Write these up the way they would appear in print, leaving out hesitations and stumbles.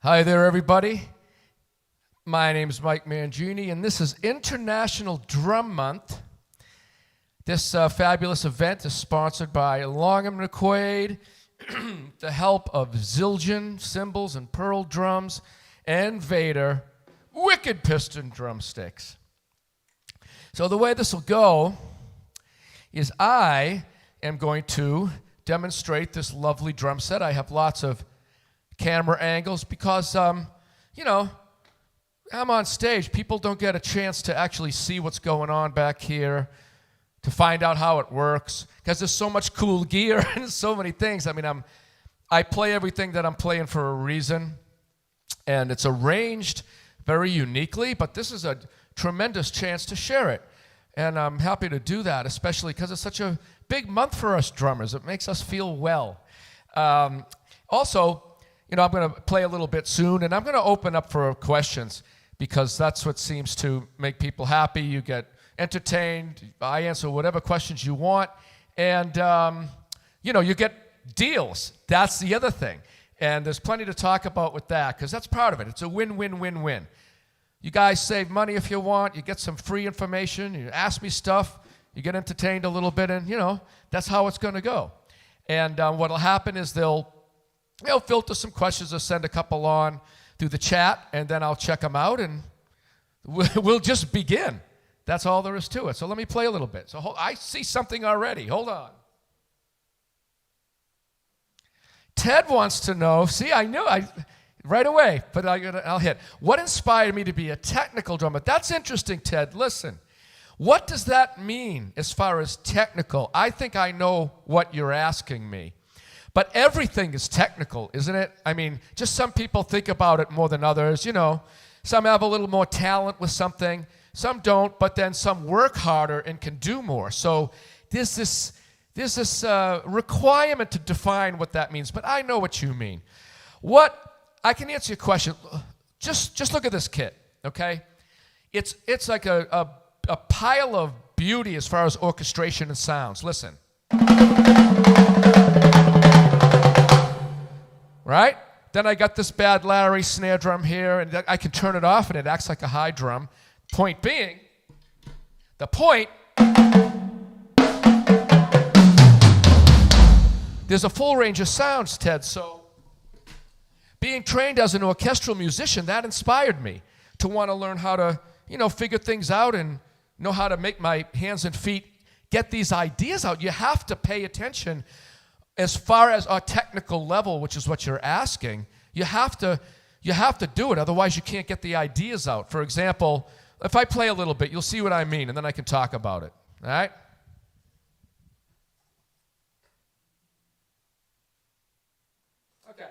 Hi there, everybody. My name is Mike Mangini, and this is International Drum Month. This fabulous event is sponsored by Long and McQuaid, the help of Zildjian cymbals and pearl drums, and Vader wicked piston drumsticks. So the way this will go is I am going to demonstrate this lovely drum set. I have lots of camera angles because, I'm on stage. People don't get a chance to actually see what's going on back here, to find out how it works, because there's so much cool gear and so many things. I play everything that I'm playing for a reason, and it's arranged very uniquely, but this is a tremendous chance to share it. And I'm happy to do that, especially because it's such a big month for us drummers. It makes us feel well. Also, I'm going to play a little bit soon, and I'm going to open up for questions because that's what seems to make people happy. You get entertained. I answer whatever questions you want, and, you get deals. That's the other thing, and there's plenty to talk about with that because that's part of it. It's a win-win-win-win. You guys save money if you want. You get some free information. You ask me stuff. You get entertained a little bit, and, that's how it's going to go. And what will happen is they'll filter some questions or send a couple on through the chat, and then I'll check them out, and we'll just begin. That's all there is to it. So let me play a little bit. So I see something already. Hold on. Ted wants to know, see, I knew right away, but I'll hit. What inspired me to be a technical drummer? That's interesting, Ted. Listen, what does that mean as far as technical? I think I know what you're asking me. But everything is technical, isn't it? Just some people think about it more than others. Some have a little more talent with something, some don't, but then some work harder and can do more. So there's this requirement to define what that means, but I know what you mean. I can answer your question. Just look at this kit, okay? It's like a pile of beauty as far as orchestration and sounds. Listen. Right? Then I got this bad Larry snare drum here, and I can turn it off, and it acts like a high drum. Point being, the point, there's a full range of sounds, Ted, so being trained as an orchestral musician, that inspired me to want to learn how to, figure things out and know how to make my hands and feet get these ideas out. You have to pay attention. As far as our technical level, which is what you're asking, you have to do it. Otherwise, you can't get the ideas out. For example, if I play a little bit, you'll see what I mean, and then I can talk about it. All right? Okay.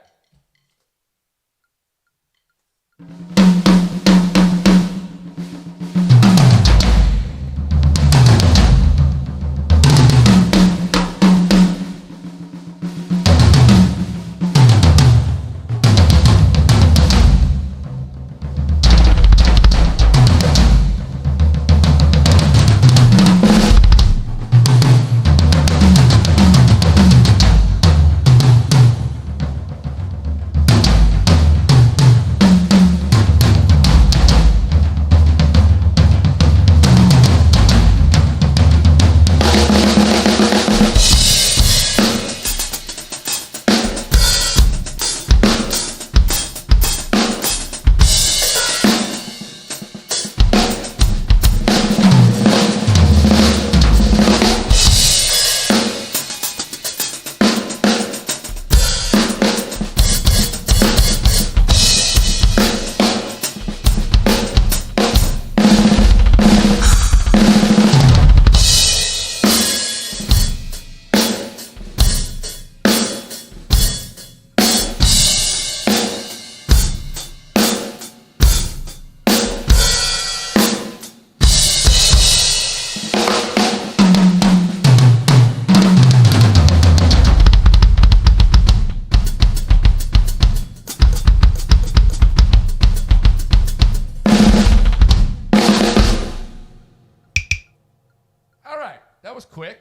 was quick.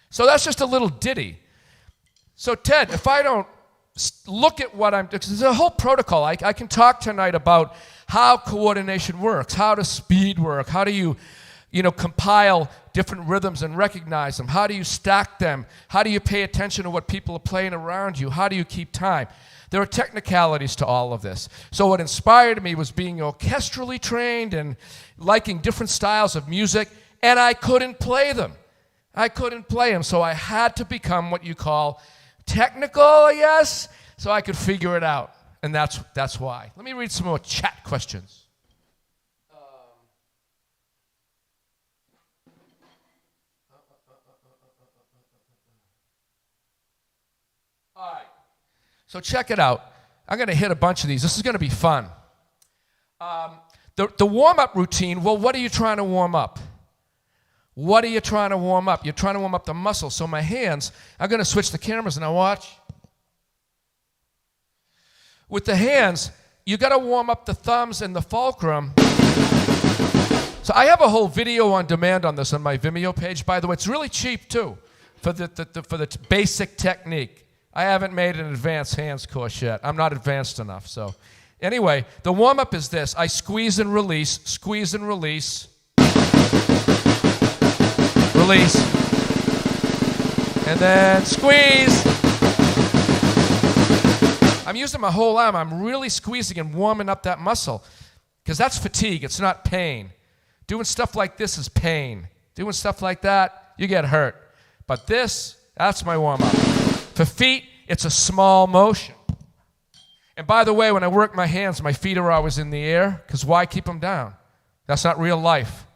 So that's just a little ditty. So Ted, if I don't look at what I'm doing, there's a whole protocol. I can talk tonight about how coordination works, how does speed work, how do you compile different rhythms and recognize them, how do you stack them, how do you pay attention to what people are playing around you, how do you keep time. There are technicalities to all of this. So what inspired me was being orchestrally trained and liking different styles of music, and I couldn't play them. So I had to become what you call technical, I guess, so I could figure it out. And that's why. Let me read some more chat questions. All right. So check it out. I'm going to hit a bunch of these. This is going to be fun. The warm-up routine, well, what are you trying to warm up? What are you trying to warm up? You're trying to warm up the muscle. So my hands, I'm going to switch the cameras, and now watch. With the hands, you got to warm up the thumbs and the fulcrum. So I have a whole video on demand on this on my Vimeo page. By the way, it's really cheap, too, for the basic technique. I haven't made an advanced hands course yet. I'm not advanced enough. So anyway, the warm-up is this. I squeeze and release, release, and then squeeze. I'm using my whole arm. I'm really squeezing and warming up that muscle because that's fatigue. It's not pain. Doing stuff like this is pain. Doing stuff like that, you get hurt. But that's my warm-up. For feet, it's a small motion. And by the way, when I work my hands, my feet are always in the air, because why keep them down? That's not real life.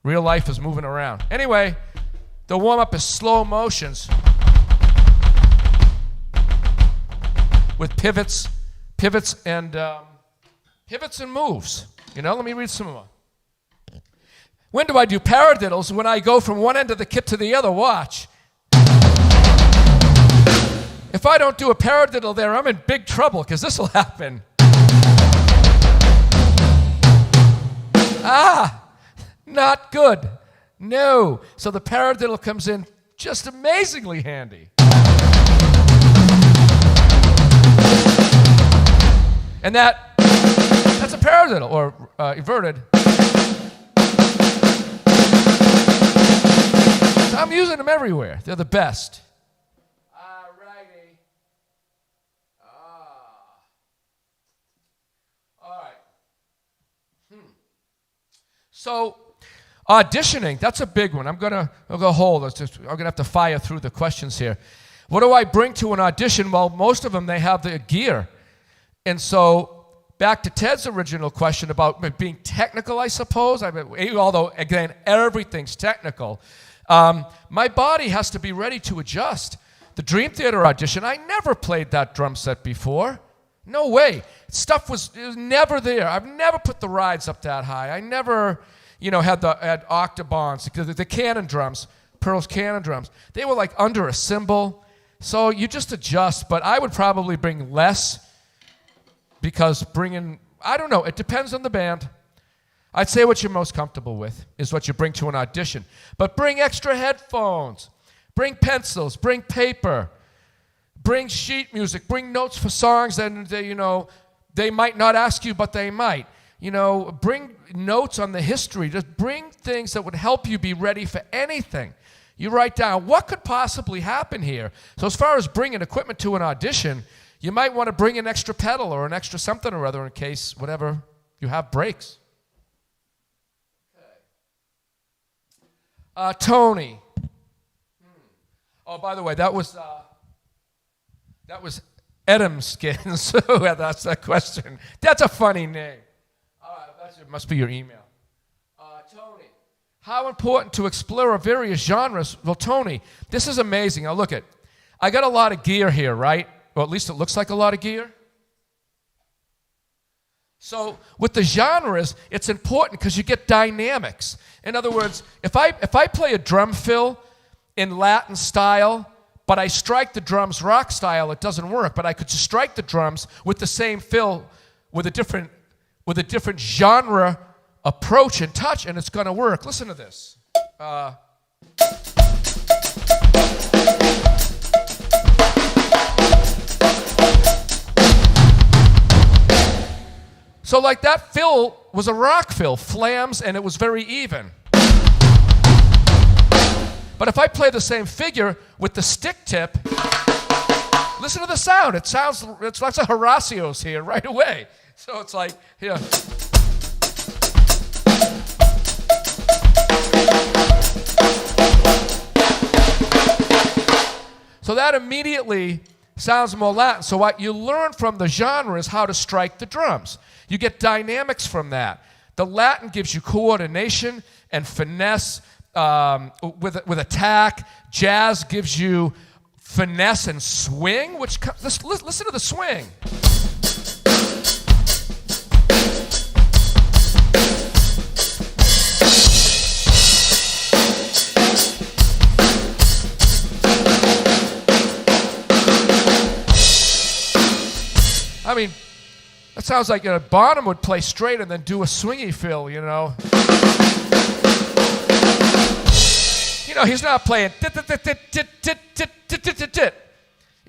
Real life is moving around. Anyway, the warm-up is slow motions with pivots and moves. Let me read some more. When do I do paradiddles? When I go from one end of the kit to the other. Watch. If I don't do a paradiddle there, I'm in big trouble because this will happen. Not good. No. So the paradiddle comes in just amazingly handy. And that's a paradiddle, or inverted. So I'm using them everywhere. They're the best. So, auditioning, that's a big one. I'll go hold. I'm going to have to fire through the questions here. What do I bring to an audition? Well, most of them, they have the gear. And so, back to Ted's original question about being technical, I suppose, although, again, everything's technical, my body has to be ready to adjust. The Dream Theater audition, I never played that drum set before. No way. Stuff was never there. I've never put the rides up that high. I never, had octobans, the cannon drums, Pearl's cannon drums. They were like under a cymbal. So you just adjust. But I would probably bring less because I don't know. It depends on the band. I'd say what you're most comfortable with is what you bring to an audition. But bring extra headphones. Bring pencils. Bring paper. Bring sheet music. Bring notes for songs that, they might not ask you, but they might. Bring notes on the history. Just bring things that would help you be ready for anything. You write down what could possibly happen here. So as far as bringing equipment to an audition, you might want to bring an extra pedal or an extra something or other in case whatever you have breaks. Okay. Tony. Oh, by the way, that was Adam Skins. That's that question. That's a funny name. It must be your email. Tony, how important to explore various genres? Well, Tony, this is amazing. Now look I got a lot of gear here, right? Or at least it looks like a lot of gear. So with the genres, it's important because you get dynamics. In other words, if I play a drum fill in Latin style, but I strike the drums rock style, it doesn't work. But I could strike the drums with the same fill with a different genre approach and touch, and it's going to work. Listen to this. So like that fill was a rock fill, flams, and it was very even. But if I play the same figure with the stick tip, listen to the sound. It's lots of Horacio's here right away. So it's like, here. So that immediately sounds more Latin. So what you learn from the genre is how to strike the drums. You get dynamics from that. The Latin gives you coordination and finesse with attack. Jazz gives you finesse and swing, listen to the swing. I mean, that sounds like Bonham would play straight and then do a swingy fill, you know. You know, he's not playing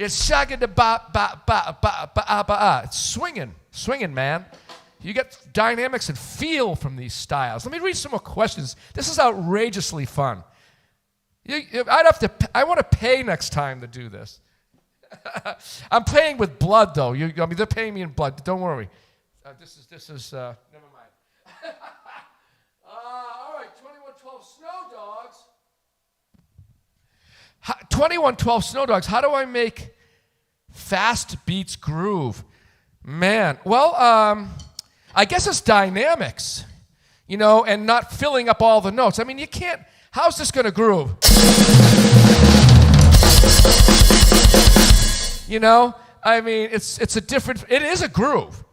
it's shagging the ba. It's swinging, man. You get dynamics and feel from these styles. Let me read some more questions. This is outrageously fun. I want to pay next time to do this. I'm paying with blood, though. They're paying me in blood. Don't worry. This is. Never mind. All right, 2112 Snow Dogs. 2112 Snow Dogs. How do I make fast beats groove? Man, well, I guess it's dynamics, you know, and not filling up all the notes. I mean, you can't. How's this going to groove? You know, I mean, it is a groove.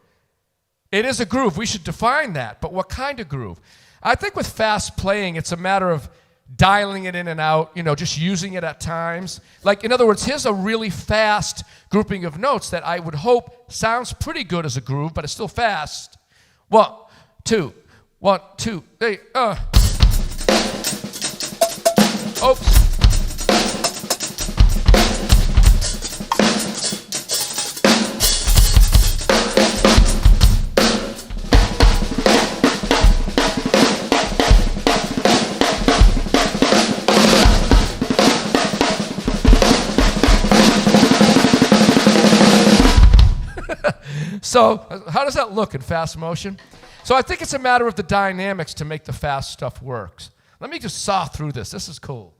It is a groove. We should define that. But what kind of groove? I think with fast playing, it's a matter of dialing it in and out, you know, just using it at times. Like, in other words, here's a really fast grouping of notes that I would hope sounds pretty good as a groove, but it's still fast. 1, 2, 1, 2, 3, Oops. So how does that look in fast motion? So I think it's a matter of the dynamics to make the fast stuff work. Let me just saw through this. This is cool.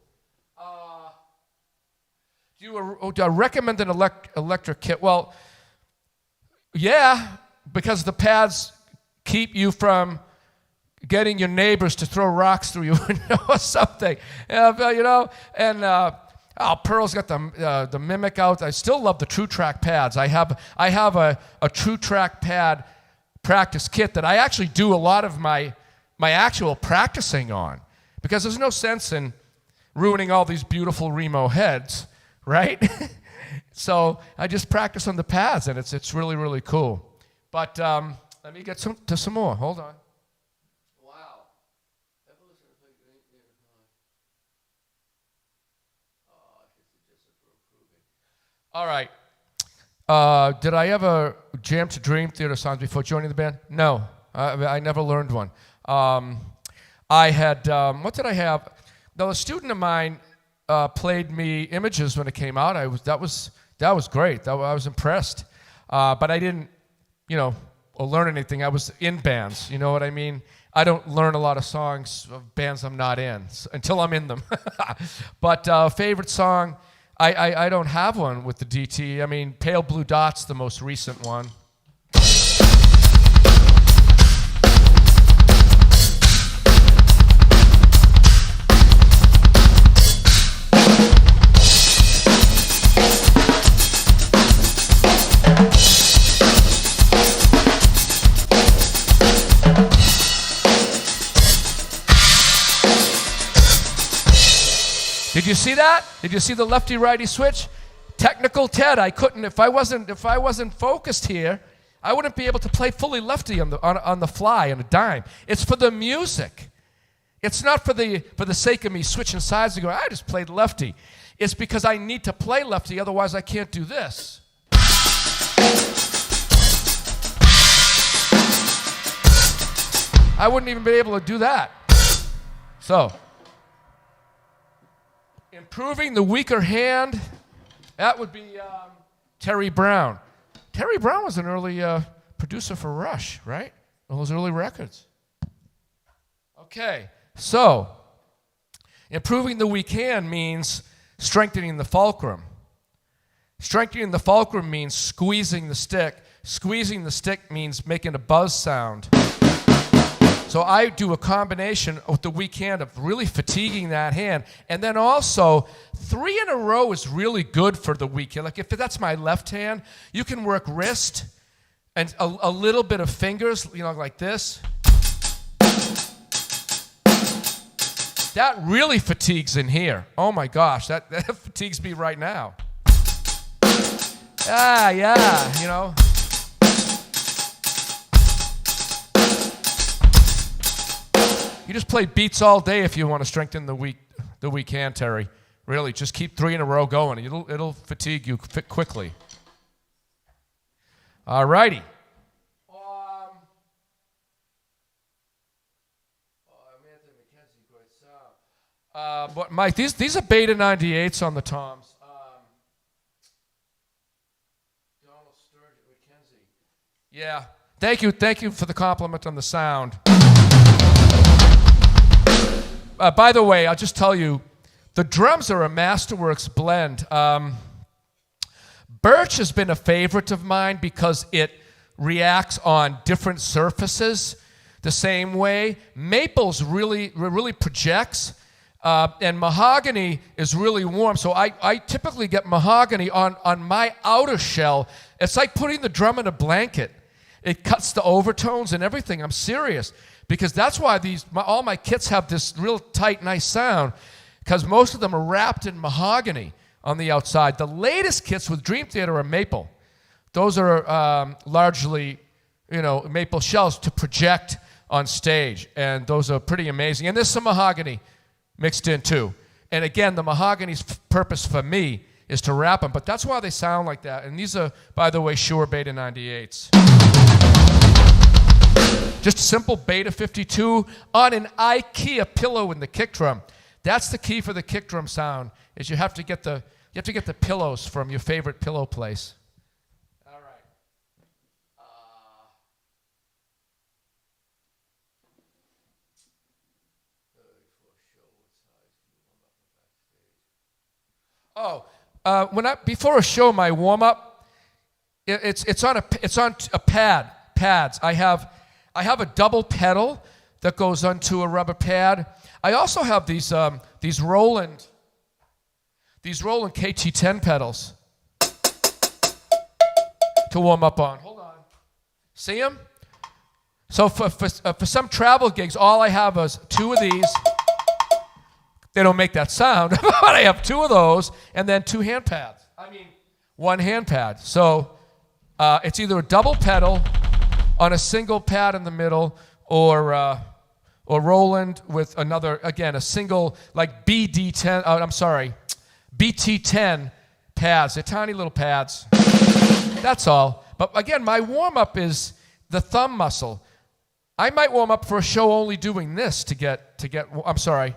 Do I recommend an electric kit? Well, yeah, because the pads keep you from getting your neighbors to throw rocks through your window or something. You know, and Pearl's got the Mimic out. I still love the True Track pads. I have a True Track pad practice kit that I actually do a lot of my actual practicing on, because there's no sense in ruining all these beautiful Remo heads, right? So I just practice on the pads, and it's really, really cool. But let me get to some more. Hold on. All right. Did I ever jam to Dream Theater songs before joining the band? No, I never learned one. I had, what did I have? Now, a student of mine played me Images when it came out. That was great. I was impressed. But I didn't, learn anything. I was in bands, you know what I mean? I don't learn a lot of songs of bands I'm not in until I'm in them. But favorite song, I don't have one with the DT. I mean, Pale Blue Dot's the most recent one. Did you see that? Did you see the lefty-righty switch? Technical Ted, I couldn't. If I wasn't focused here, I wouldn't be able to play fully lefty on the fly on a dime. It's for the music. It's not for the sake of me switching sides and going, I just played lefty. It's because I need to play lefty, otherwise I can't do this. I wouldn't even be able to do that. So, improving the weaker hand, that would be Terry Brown. Terry Brown was an early producer for Rush, right? All those early records. Okay, so improving the weak hand means strengthening the fulcrum. Strengthening the fulcrum means squeezing the stick. Squeezing the stick means making a buzz sound. So I do a combination with the weak hand of really fatiguing that hand. And then also, 3 in a row is really good for the weak hand. Like if that's my left hand, you can work wrist and a little bit of fingers, like this. That really fatigues in here. Oh my gosh, that fatigues me right now. Yeah. You just play beats all day if you want to strengthen the weak hand, Terry. Really, just keep 3 in a row going. It'll fatigue you quickly. All righty. But Mike, these are Beta 98s on the toms. Donald Sturgeon, McKenzie. Yeah. Thank you for the compliment on the sound. By the way, I'll just tell you, the drums are a Masterworks blend. Birch has been a favorite of mine because it reacts on different surfaces the same way. Maple's really projects, and mahogany is really warm. So I typically get mahogany on my outer shell. It's like putting the drum in a blanket. It cuts the overtones and everything. I'm serious. Because that's why all my kits have this real tight, nice sound, because most of them are wrapped in mahogany on the outside. The latest kits with Dream Theater are maple. Those are largely, maple shells to project on stage, and those are pretty amazing. And there's some mahogany mixed in too. And again, the mahogany's purpose for me is to wrap them, but that's why they sound like that. And these are, by the way, Shure Beta 98s. Just a simple Beta 52 on an IKEA pillow in the kick drum. That's the key for the kick drum sound. Is you have to get the pillows from your favorite pillow place. All right. Before a show, my warm up, it's on a pads. I have a double pedal that goes onto a rubber pad. I also have these Roland KT10 pedals to warm up on. Hold on. See them? So for some travel gigs, all I have is 2 of these. They don't make that sound, but I have 2 of those, and then 2 hand pads. 1 hand pad. So it's either a double pedal on a single pad in the middle, or Roland with another, again, a single, like BT10 pads. They're tiny little pads. That's all. But again, my warm-up is the thumb muscle. I might warm up for a show only doing this to get, I'm sorry,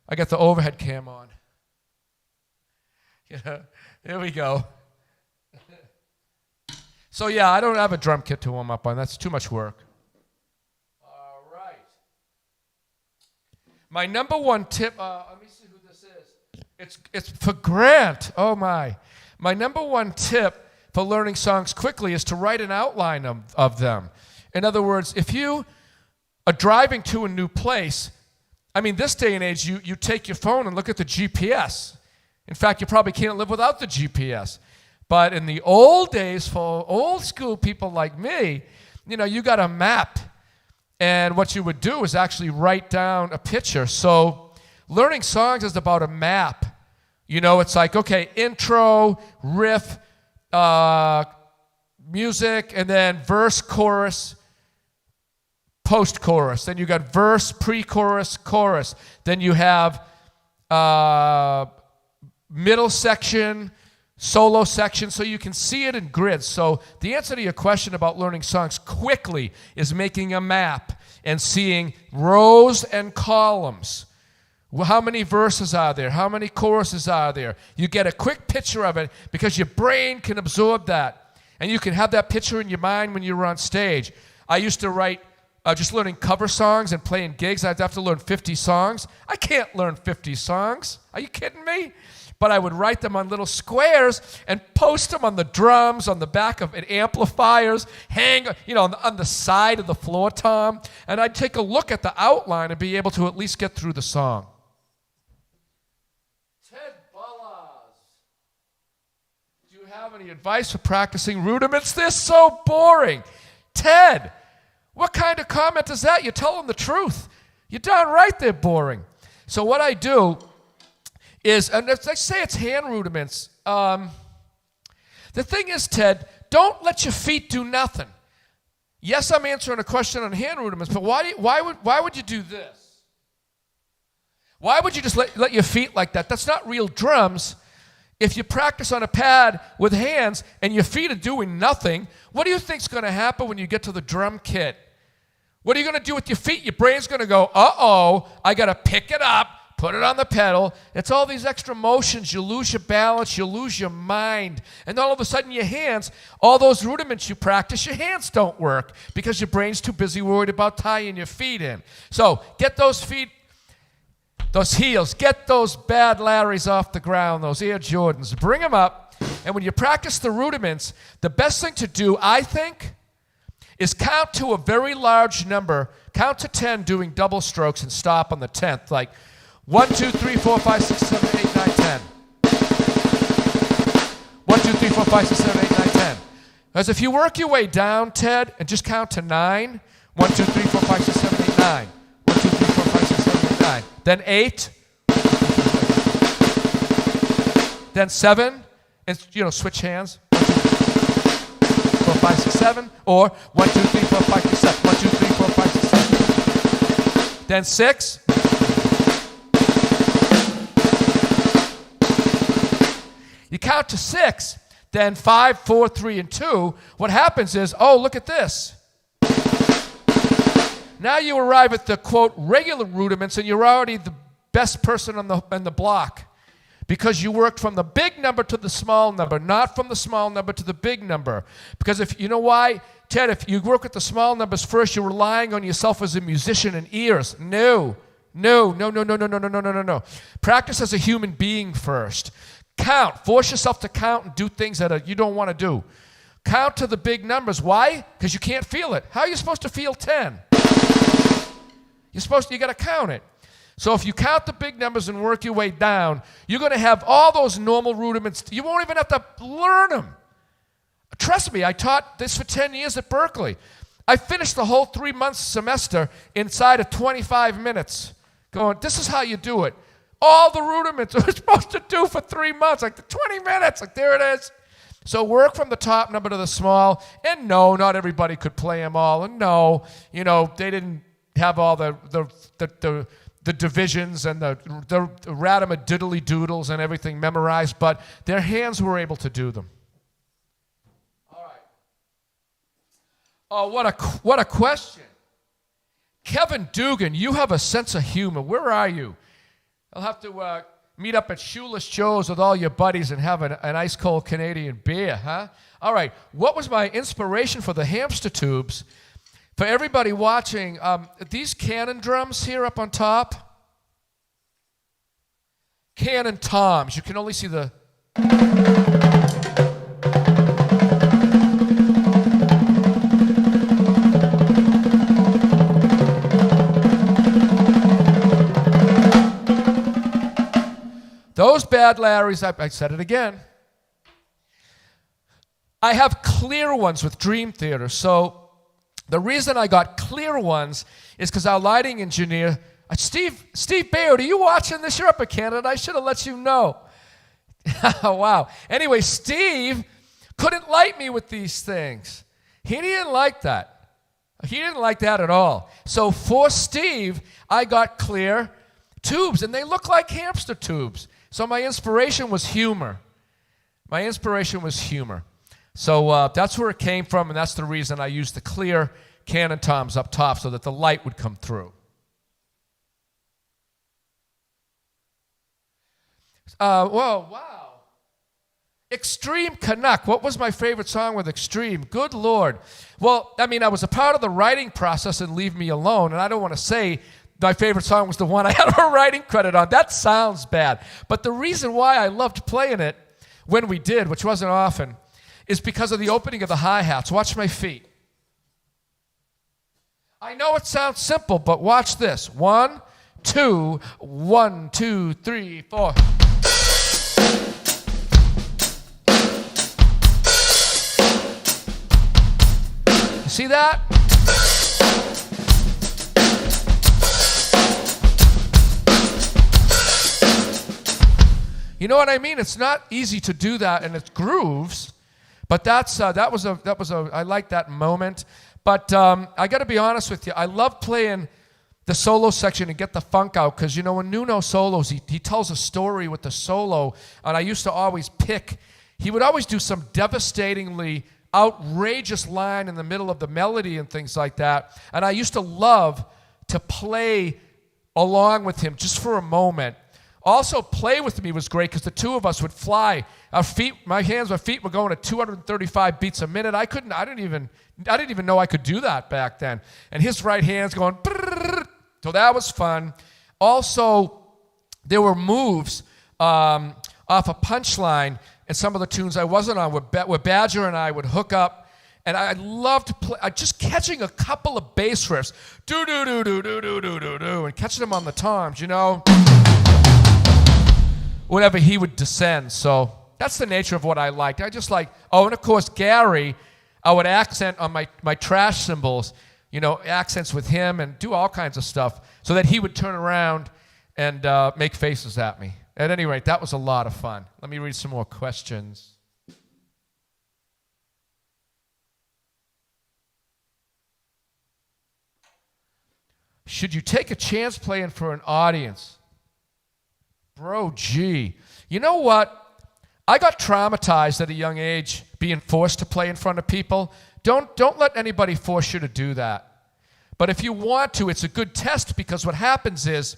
I got the overhead cam on. Here we go. So yeah, I don't have a drum kit to warm up on. That's too much work. All right. My number 1 tip, let me see who this is. It's for Grant. Oh my. My number 1 tip for learning songs quickly is to write an outline of them. In other words, if you are driving to a new place, this day and age, you take your phone and look at the GPS. In fact, you probably can't live without the GPS. But in the old days, for old school people like me, you got a map. And what you would do is actually write down a picture. So learning songs is about a map. It's like, okay, intro, riff, music, and then verse, chorus, post-chorus. Then you got verse, pre-chorus, chorus. Then you have middle section, solo section, so you can see it in grids. So the answer to your question about learning songs quickly is making a map. and seeing rows and columns. Well, how many verses are there? How many choruses are there? You get a quick picture of it because your brain can absorb that. And you can have that picture in your mind when you're on stage. I used to write, just learning cover songs and playing gigs. I'd have to learn 50 songs. I can't learn 50 songs. Are you kidding me? But I would write them on little squares and post them on the drums, on the back of amplifiers, hang, on the side of the floor tom. And I'd take a look at the outline and be able to at least get through the song. Ted Ballas, do you have any advice for practicing rudiments? They're so boring. Ted, what kind of comment is that? You're telling the truth. You're darn right they're boring. So what I do is, and let's say it's hand rudiments. The thing is, Ted, don't let your feet do nothing. Yes, I'm answering a question on hand rudiments, but why would you do this? Why would you just let your feet like that? That's not real drums. If you practice on a pad with hands and your feet are doing nothing, what do you think's going to happen when you get to the drum kit? What are you going to do with your feet? Your brain's going to go, uh-oh, I got to pick it up, put it on the pedal. It's all these extra motions. You lose your balance. You lose your mind. And all of a sudden your hands, all those rudiments you practice, your hands don't work because your brain's too busy worried about tying your feet in. So get those feet, those heels, get those bad Larrys off the ground, those Air Jordans. Bring them up. And when you practice the rudiments, the best thing to do, I think, is count to a very large number. Count to 10 doing double strokes and stop on the 10th. Like 1, 2, 3, 4, 5, 6, 7, 8, 9, 10. 1, 2, 3, 4, 5, 6, 7, 8, 9, 10. Because if you work your way down, Ted, and just count to 9, 1, 2, 3, 4, 5, 6, 7, 8, 9. 1, 2, 3, 4, 5, 6, 7, 8, 9. Then 8. Then 7. And, switch hands. 1, 2, 4, 5, 6, 7. Or 1, 2, 3, 4, 5, 6, 7. 1, 2, 3, 4, 5, 6, 7. Then 6. You count to 6, then 5, 4, 3, and 2. What happens is, oh, look at this. Now you arrive at the, quote, regular rudiments, and you're already the best person on the block because you worked from the big number to the small number, not from the small number to the big number. Because if you know why, Ted, if you work with the small numbers first, you're relying on yourself as a musician and ears. No. Practice as a human being first. Count. Force yourself to count and do things that you don't want to do. Count to the big numbers. Why? Because you can't feel it. How are you supposed to feel 10? You got to count it. So if you count the big numbers and work your way down, you're going to have all those normal rudiments. You won't even have to learn them. Trust me, I taught this for 10 years at Berklee. I finished the whole 3-month semester inside of 25 minutes going, this is how you do it. All the rudiments we're supposed to do for 3 months, like the 20 minutes, like there it is. So work from the top number to the small, and no, not everybody could play them all, and no, they didn't have all the divisions and the radama-diddly doodles and everything memorized, but their hands were able to do them. All right. Oh, what a question. Kevin Dugan, you have a sense of humor. Where are you? I'll have to meet up at Shoeless Joe's with all your buddies and have an ice-cold Canadian beer, huh? All right, what was my inspiration for the Hamster tubes? For everybody watching, these cannon drums here up on top, cannon toms. You can only see the... Those bad Larrys, I said it again. I have clear ones with Dream Theater. So the reason I got clear ones is because our lighting engineer, Steve Bayard, are you watching this? You're up in Canada. I should have let you know. Wow. Anyway, Steve couldn't light me with these things. He didn't like that. He didn't like that at all. So for Steve, I got clear tubes, and they look like hamster tubes. So my inspiration was humor. So that's where it came from, and that's the reason I used the clear cannon toms up top so that the light would come through. Whoa, wow. Extreme Canuck. What was my favorite song with Extreme? Good Lord. Well, I mean, I was a part of the writing process in Leave Me Alone, and I don't want to say my favorite song was the one I had a writing credit on. That sounds bad. But the reason why I loved playing it when we did, which wasn't often, is because of the opening of the hi-hats. Watch my feet. I know it sounds simple, but watch this. 1, 2, 1, 2, 3, 4. See that? You know what I mean? It's not easy to do that, and it's grooves, but that was a I like that moment. But I got to be honest with you. I love playing the solo section and get the funk out because, you know, when Nuno solos, he tells a story with the solo, and I used to always pick. He would always do some devastatingly outrageous line in the middle of the melody and things like that, and I used to love to play along with him just for a moment. Also, Play With Me was great because the two of us would fly. Our feet, my feet were going at 235 beats a minute. I didn't even know I could do that back then. And his right hand's going, brrr, so that was fun. Also, there were moves off a Punchline and some of the tunes I wasn't on where Badger and I would hook up. And I loved to play, just catching a couple of bass riffs, do-do-do-do-do-do-do-do, and catching them on the toms, you know. Whenever he would descend. So that's the nature of what I liked. I just like, and of course, Gary, I would accent on my trash cymbals, you know, accents with him and do all kinds of stuff so that he would turn around and make faces at me. At any rate, that was a lot of fun. Let me read some more questions. Should you take a chance playing for an audience? Bro, gee. You know what? I got traumatized at a young age being forced to play in front of people. Don't let anybody force you to do that. But if you want to, it's a good test because what happens is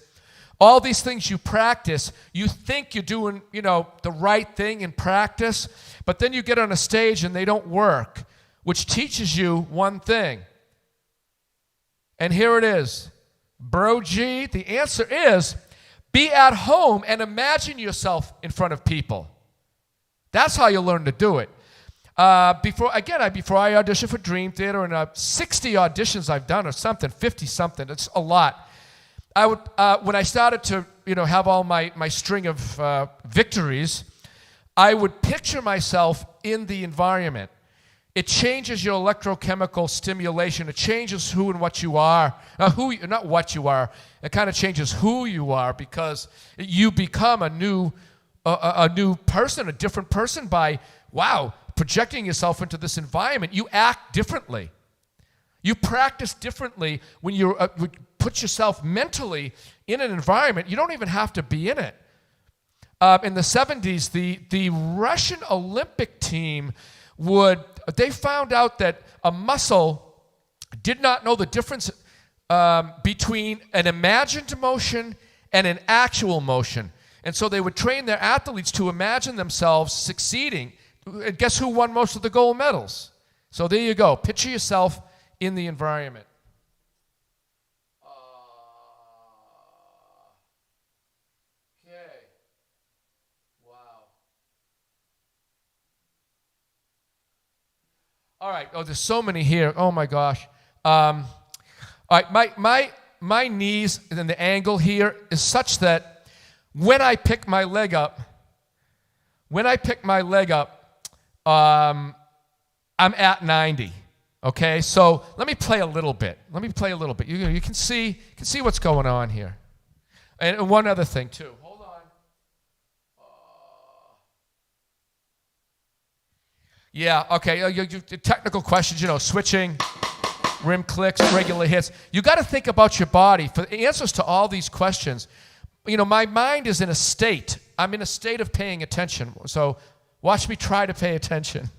all these things you practice, you think you're doing, you know, the right thing in practice, but then you get on a stage and they don't work, which teaches you one thing. And here it is. Bro, gee, the answer is be at home and imagine yourself in front of people. That's how you learn to do it. Before I auditioned for Dream Theater, and 60 auditions I've done or something, 50-something, it's a lot. I would, when I started to, you know, have all my string of victories, I would picture myself in the environment. It changes your electrochemical stimulation. It changes who and what you are. Not what you are. It kind of changes who you are because you become a new person, a different person by, projecting yourself into this environment. You act differently. You practice differently when you put yourself mentally in an environment. You don't even have to be in it. In the 70s, the Russian Olympic team they found out that a muscle did not know the difference between an imagined motion and an actual motion. And so they would train their athletes to imagine themselves succeeding. And guess who won most of the gold medals? So there you go. Picture yourself in the environment. Okay. Wow. All right. Oh, there's so many here. Oh my gosh. All right. My knees and the angle here is such that when I pick my leg up, I'm at 90. Okay. So let me play a little bit. You can see what's going on here. And one other thing too. Hold on. Yeah. Okay. Technical questions. You know, switching. Rim clicks, regular hits. You got to think about your body. For the answers to all these questions, you know, my mind is in a state. I'm in a state of paying attention. So watch me try to pay attention.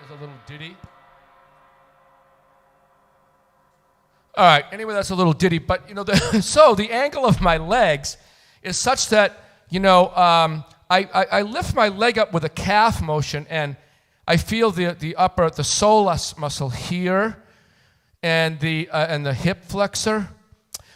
There's a little ditty. All right, anyway, that's a little ditty, but so the angle of my legs is such that, I lift my leg up with a calf motion, and I feel the psoas muscle here, and the hip flexor.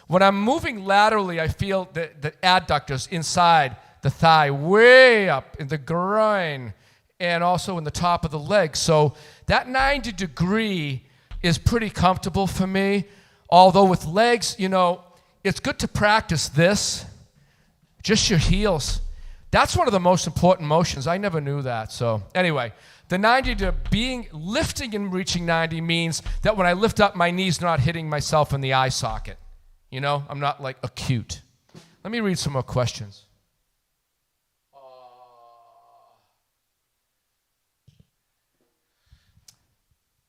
When I'm moving laterally, I feel the adductors inside the thigh, way up in the groin, and also in the top of the leg. So that 90 degree is pretty comfortable for me. Although with legs, it's good to practice this, just your heels. That's one of the most important motions. I never knew that. So anyway, the 90 to lifting and reaching 90 means that when I lift up, my knee's not hitting myself in the eye socket. I'm not like acute. Let me read some more questions.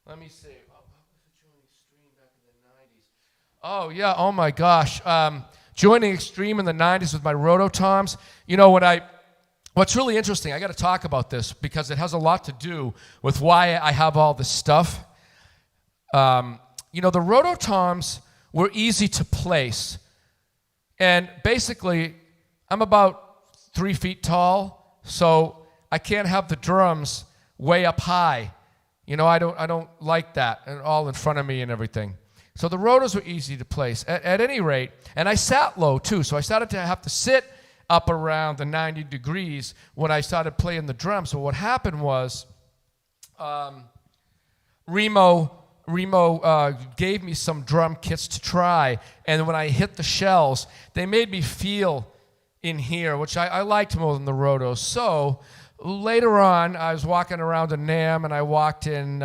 Let me see. What was the joining Extreme back in the 90s? Oh, yeah. Oh, my gosh. Joining Extreme in the 90s with my rototoms. What's really interesting, I got to talk about this because it has a lot to do with why I have all this stuff. The rototoms were easy to place. And basically, I'm about 3 feet tall, so I can't have the drums way up high. I don't like that, and all in front of me and everything. So the rotors were easy to place. At any rate, and I sat low too, so I started to have to sit up around the 90 degrees when I started playing the drums. So what happened was, Remo gave me some drum kits to try, and when I hit the shells, they made me feel in here, which I liked more than the rotos. So later on, I was walking around a NAMM, and I walked in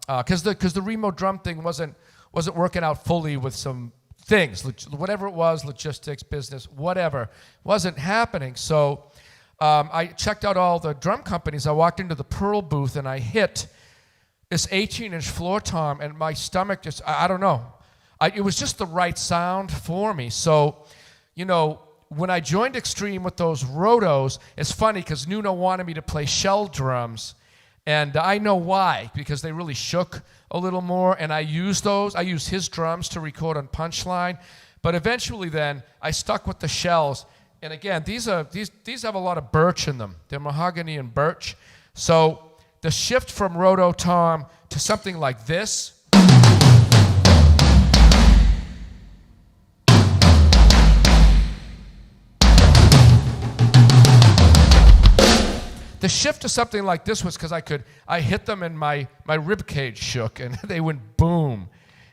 because the Remo drum thing wasn't working out fully with some things, whatever it was, logistics, business, whatever, wasn't happening. So I checked out all the drum companies. I walked into the Pearl booth, and I hit this 18-inch floor tom, and my stomach just, I don't know. It was just the right sound for me. So, when I joined Extreme with those rotos, it's funny because Nuno wanted me to play shell drums, and I know why, because they really shook a little more, and I used those. I used his drums to record on Punchline, but eventually then I stuck with the shells. And again, these have a lot of birch in them. They're mahogany and birch. So the shift from rototom to something like this, the shift to something like this was because I hit them and my rib cage shook and they went boom.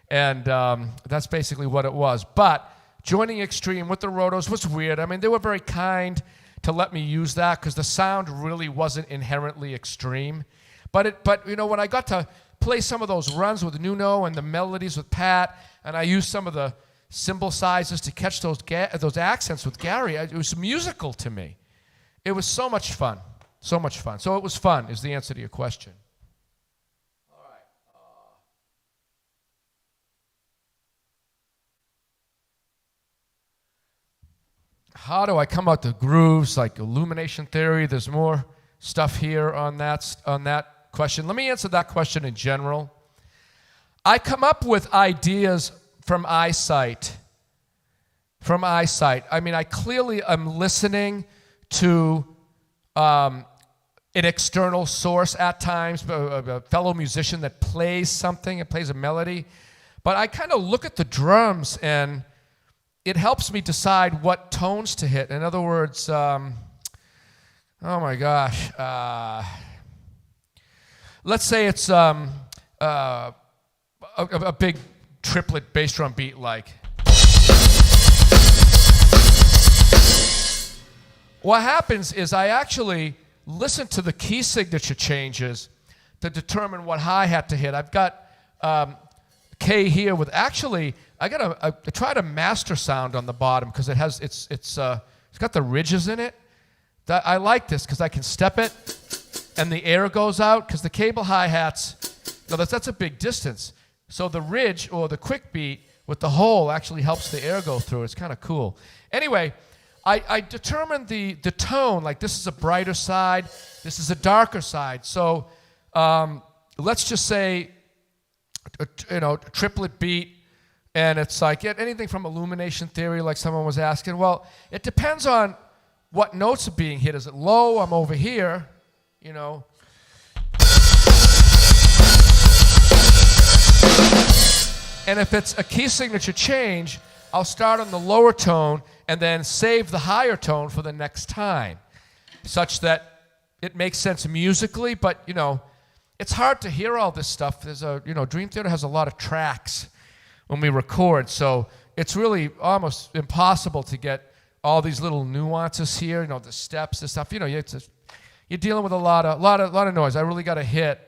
And that's basically what it was. But joining Extreme with the rotos was weird. I mean, they were very kind to let me use that because the sound really wasn't inherently extreme. But when I got to play some of those runs with Nuno and the melodies with Pat, and I used some of the cymbal sizes to catch those accents with Gary, it was musical to me. It was so much fun. So much fun. So it was fun is the answer to your question. All right. How do I come out the grooves, like illumination theory? There's more stuff here on that question. Let me answer that question in general. I come up with ideas from eyesight. I mean, I clearly am listening to an external source at times, a fellow musician that plays something, it plays a melody. But I kind of look at the drums and it helps me decide what tones to hit. In other words, oh my gosh, let's say it's a big triplet bass drum beat like. What happens is I actually listen to the key signature changes to determine what hi-hat to hit. I've got K here with I tried a master sound on the bottom because it's got the ridges in it. I like this because I can step it and the air goes out because the cable hi-hats, that's a big distance. So the ridge or the quick beat with the hole actually helps the air go through. It's kind of cool. Anyway, I determined the tone, like this is a brighter side, this is a darker side. So let's just say, triplet beat, and it's like anything from illumination theory, like someone was asking. Well, it depends on what notes are being hit. Is it low? I'm over here, And if it's a key signature change, I'll start on the lower tone and then save the higher tone for the next time, such that it makes sense musically, but, it's hard to hear all this stuff. There's Dream Theater has a lot of tracks when we record, so it's really almost impossible to get all these little nuances here, the steps and stuff. You're dealing with a lot of noise. I really got to hit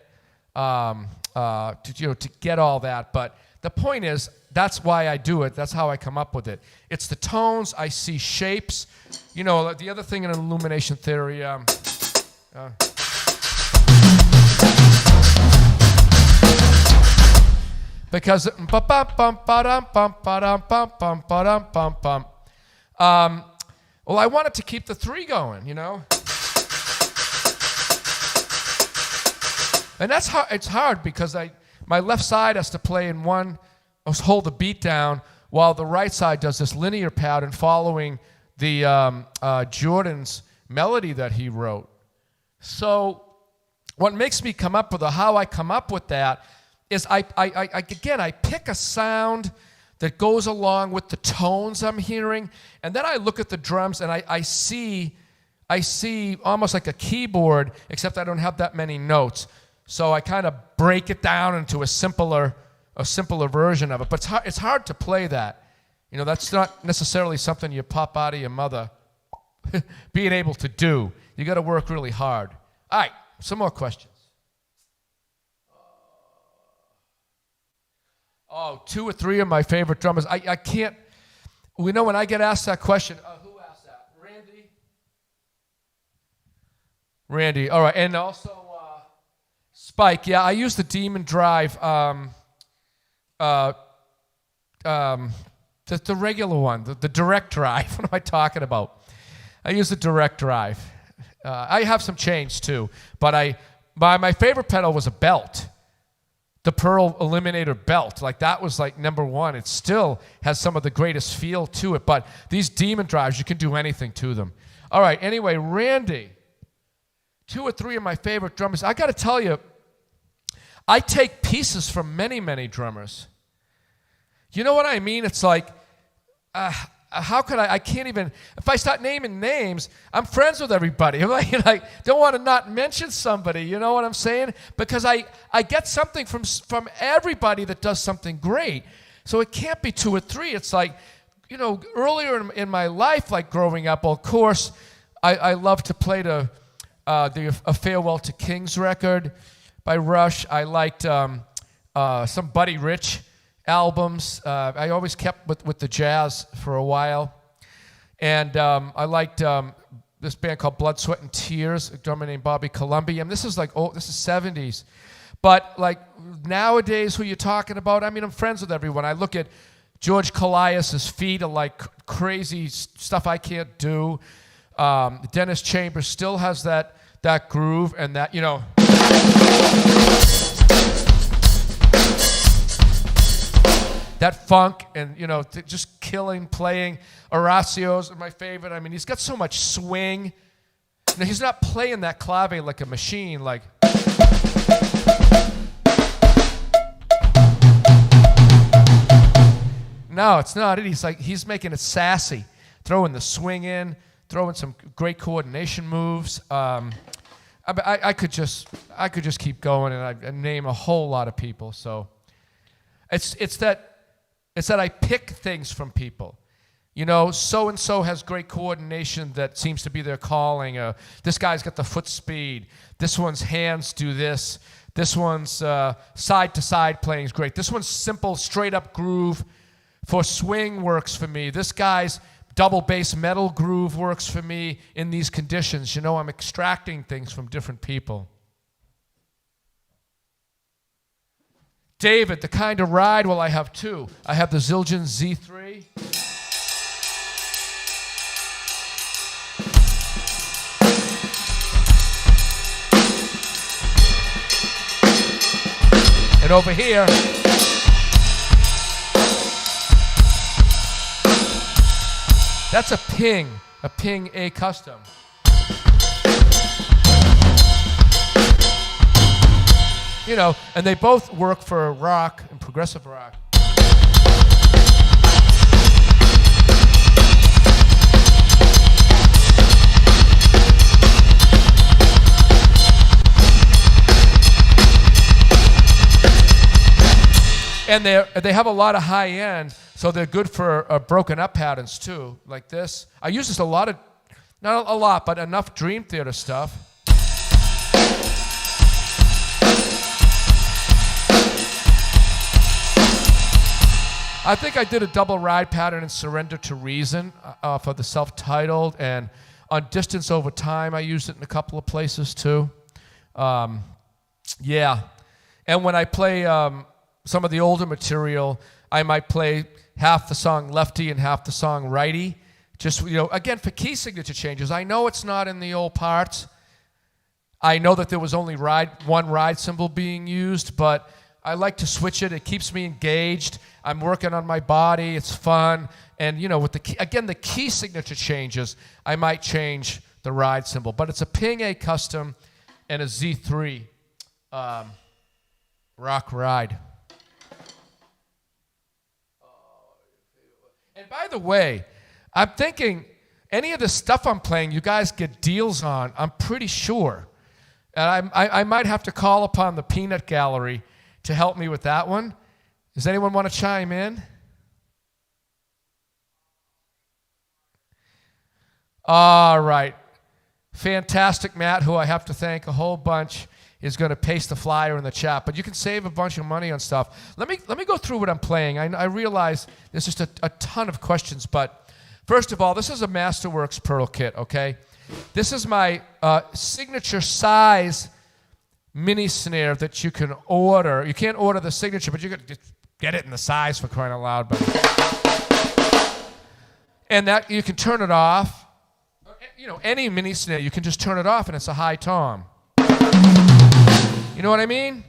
to get all that, but the point is, that's why I do it. That's how I come up with it. It's the tones. I see shapes. The other thing in illumination theory, because I wanted to keep the 3 going, And that's hard. It's hard because my left side has to play in one, hold the beat down, while the right side does this linear pattern following the Jordan's melody that he wrote. So what makes me come up with how I come up with that is I pick a sound that goes along with the tones I'm hearing, and then I look at the drums and I see almost like a keyboard, except I don't have that many notes. So I kind of break it down into a simpler version of it. But it's hard to play that. That's not necessarily something you pop out of your mother being able to do. You got to work really hard. All right, some more questions. 2 or 3 of my favorite drummers. I can't. When I get asked that question, who asked that? Randy. All right, and also Spike. Yeah, I use the Demon Drive. The regular one, the direct drive. What am I talking about? I use the direct drive. I have some change too, but my favorite pedal was a belt. The Pearl Eliminator belt, that was number 1. It still has some of the greatest feel to it, but these Demon Drives, you can do anything to them. All right, anyway, Randy, 2 or 3 of my favorite drummers. I got to tell you, I take pieces from many, many drummers. You know what I mean? It's like, how could I can't even, if I start naming names, I'm friends with everybody. I don't want to not mention somebody, you know what I'm saying? Because I get something from everybody that does something great. So it can't be 2 or 3. It's like, earlier in my life, growing up, of course, I loved to play A Farewell to Kings record by Rush. I liked some Buddy Rich albums. I always kept with the jazz for a while. And I liked this band called Blood, Sweat, and Tears, a drummer named Bobby Colomby. And this is this is 70s. But nowadays, who you're talking about, I'm friends with everyone. I look at George Colias's feet are crazy stuff I can't do. Dennis Chambers still has that groove and that, that funk and, just killing, playing. Horacio's my favorite. He's got so much swing. He's not playing that clave like a machine, No, it's not it. He's making it sassy, throwing the swing in, throwing some great coordination moves. I could just keep going and I name a whole lot of people. So it's that I pick things from people. So and so has great coordination that seems to be their calling. This guy's got the foot speed. This one's hands do this. This one's side to side playing is great. This one's simple, straight up groove for swing works for me. This guy's double bass metal groove works for me in these conditions. I'm extracting things from different people. David, the kind of ride, well, I have 2. I have the Zildjian Z3. over here, that's a ping A custom. You know, and they both work for rock and progressive rock. And they have a lot of high end, so they're good for broken up patterns too, like this. I use this a lot of, not a lot, but enough Dream Theater stuff. I think I did a double ride pattern in Surrender to Reason for the self-titled, and on Distance Over Time I used it in a couple of places too. Yeah, and when I play some of the older material, I might play half the song lefty and half the song righty. Just, you know, again, for key signature changes. I know it's not in the old parts. I know that there was only one ride cymbal being used, but I like to switch it. It keeps me engaged. I'm working on my body. It's fun. And, you know, with the key, again, the key signature changes, I might change the ride cymbal. But it's a Ping A custom and a Z3 rock ride. And by the way, I'm thinking any of the stuff I'm playing, you guys get deals on, I'm pretty sure. And I might have to call upon the Peanut Gallery to help me with that one. Does anyone want to chime in? All right. Fantastic Matt, who I have to thank a whole bunch, is going to paste the flyer in the chat. But you can save a bunch of money on stuff. Let me go through what I'm playing. I realize there's just a ton of questions. But first of all, this is a Masterworks Pearl kit, okay? This is my signature size mini snare that you can order. You can't order the signature, but you can just get it in the size, for crying out loud. But and that you can turn it off. You know, any mini snare, you can just turn it off and it's a high tom. You know what I mean?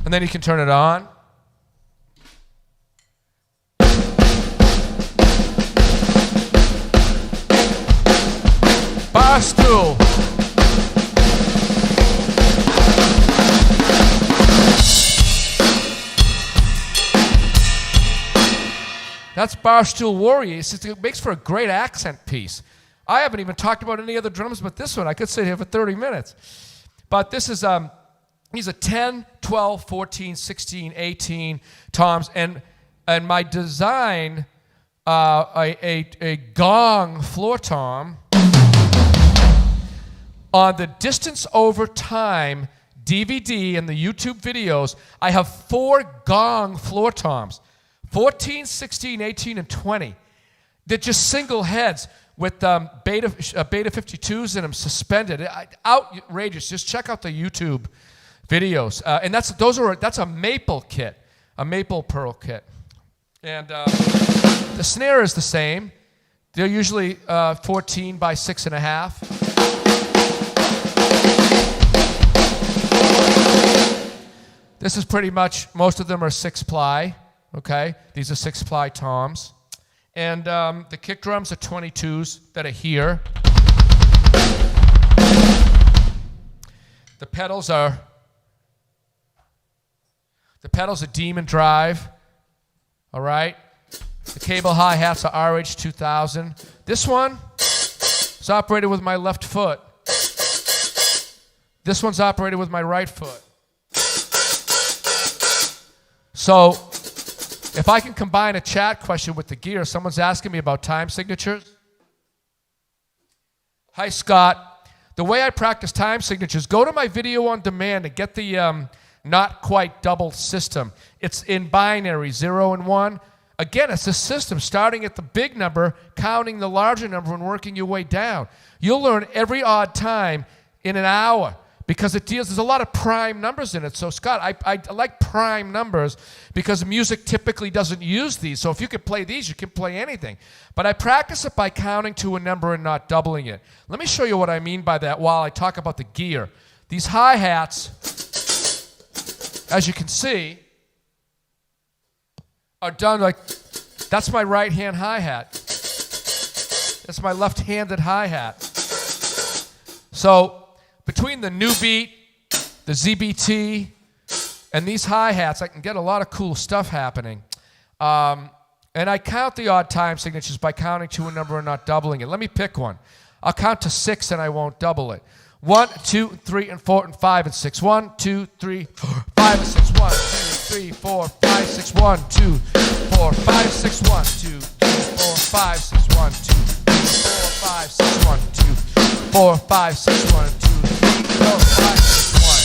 And then you can turn it on. Bar stool. That's Barstool Warrior. It makes for a great accent piece. I haven't even talked about any other drums but this one. I could sit here for 30 minutes. But this is, these are 10, 12, 14, 16, 18 toms. And my design, a gong floor tom on the Distance Over Time DVD and the YouTube videos, I have 4 gong floor toms. 14, 16, 18, and 20. They're just single heads with beta 52s in them suspended. Outrageous. Just check out the YouTube videos. And that's a maple kit, a maple pearl kit. And the snare is the same. They're usually 14 by 6.5. This is pretty much, most of them are 6-ply. Okay, these are 6-ply toms. And the kick drums are 22s that are here. The pedals are Demon Drive. All right. The cable hi-hats are RH2000. This one is operated with my left foot. This one's operated with my right foot. So if I can combine a chat question with the gear, someone's asking me about time signatures. Hi, Scott. The way I practice time signatures, go to my video on demand and get the not quite double system. It's in binary, 0 and 1. Again, it's a system starting at the big number, counting the larger number, and working your way down. You'll learn every odd time in an hour. because there's a lot of prime numbers in it. So Scott, I like prime numbers because music typically doesn't use these. So if you can play these, you can play anything. But I practice it by counting to a number and not doubling it. Let me show you what I mean by that while I talk about the gear. These hi-hats, as you can see, are done like, that's my right-hand hi-hat. That's my left-handed hi-hat. So between the new beat, the ZBT, and these hi-hats, I can get a lot of cool stuff happening. And I count the odd time signatures by counting to a number and not doubling it. Let me pick one. I'll count to 6 and I won't double it. 1, 2, 3, and 4, and 5, and 6. 1, 2, 3, 4, 5, and 6. 1, 2, 3, 4, 5, 6. 1, 2, 4, 5, 6. 1, 2, 3, 4, 5, 6. 1, 2, 3, 4, 5, 6. 1, 2, 4, 5, 6. 1, 2, 3, 4, 5, 6. 1,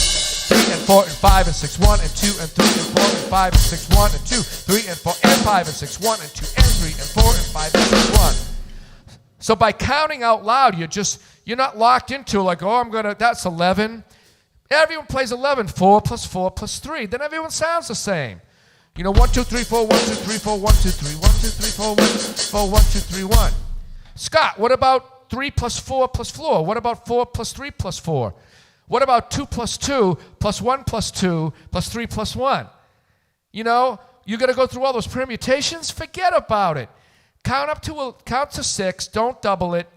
3, and 4, and 5, and 6. 1, and 2, and 3, and 4, and 5, and 6. 1, and 2, 3, and 4, and 5, and 6. 1, and 2, and 3, and 4, and 5, and 6. 1. So by counting out loud, you're not locked into like, oh, that's 11. Everyone plays 11. 4 plus 4 plus 3. Then everyone sounds the same. 1, 2, 3, 4, 1, 2, 3, 4, 1, 2, 3, 1, 2, 3, 4, 1, 4, 1, 2, 3, 1. Scott, what about 3 plus 4 plus 4? What about 4 plus 3 plus 4? What about 2 plus 2 plus 1 plus 2 plus 3 plus 1? You got to go through all those permutations? Forget about it. Count to 6. Don't double it.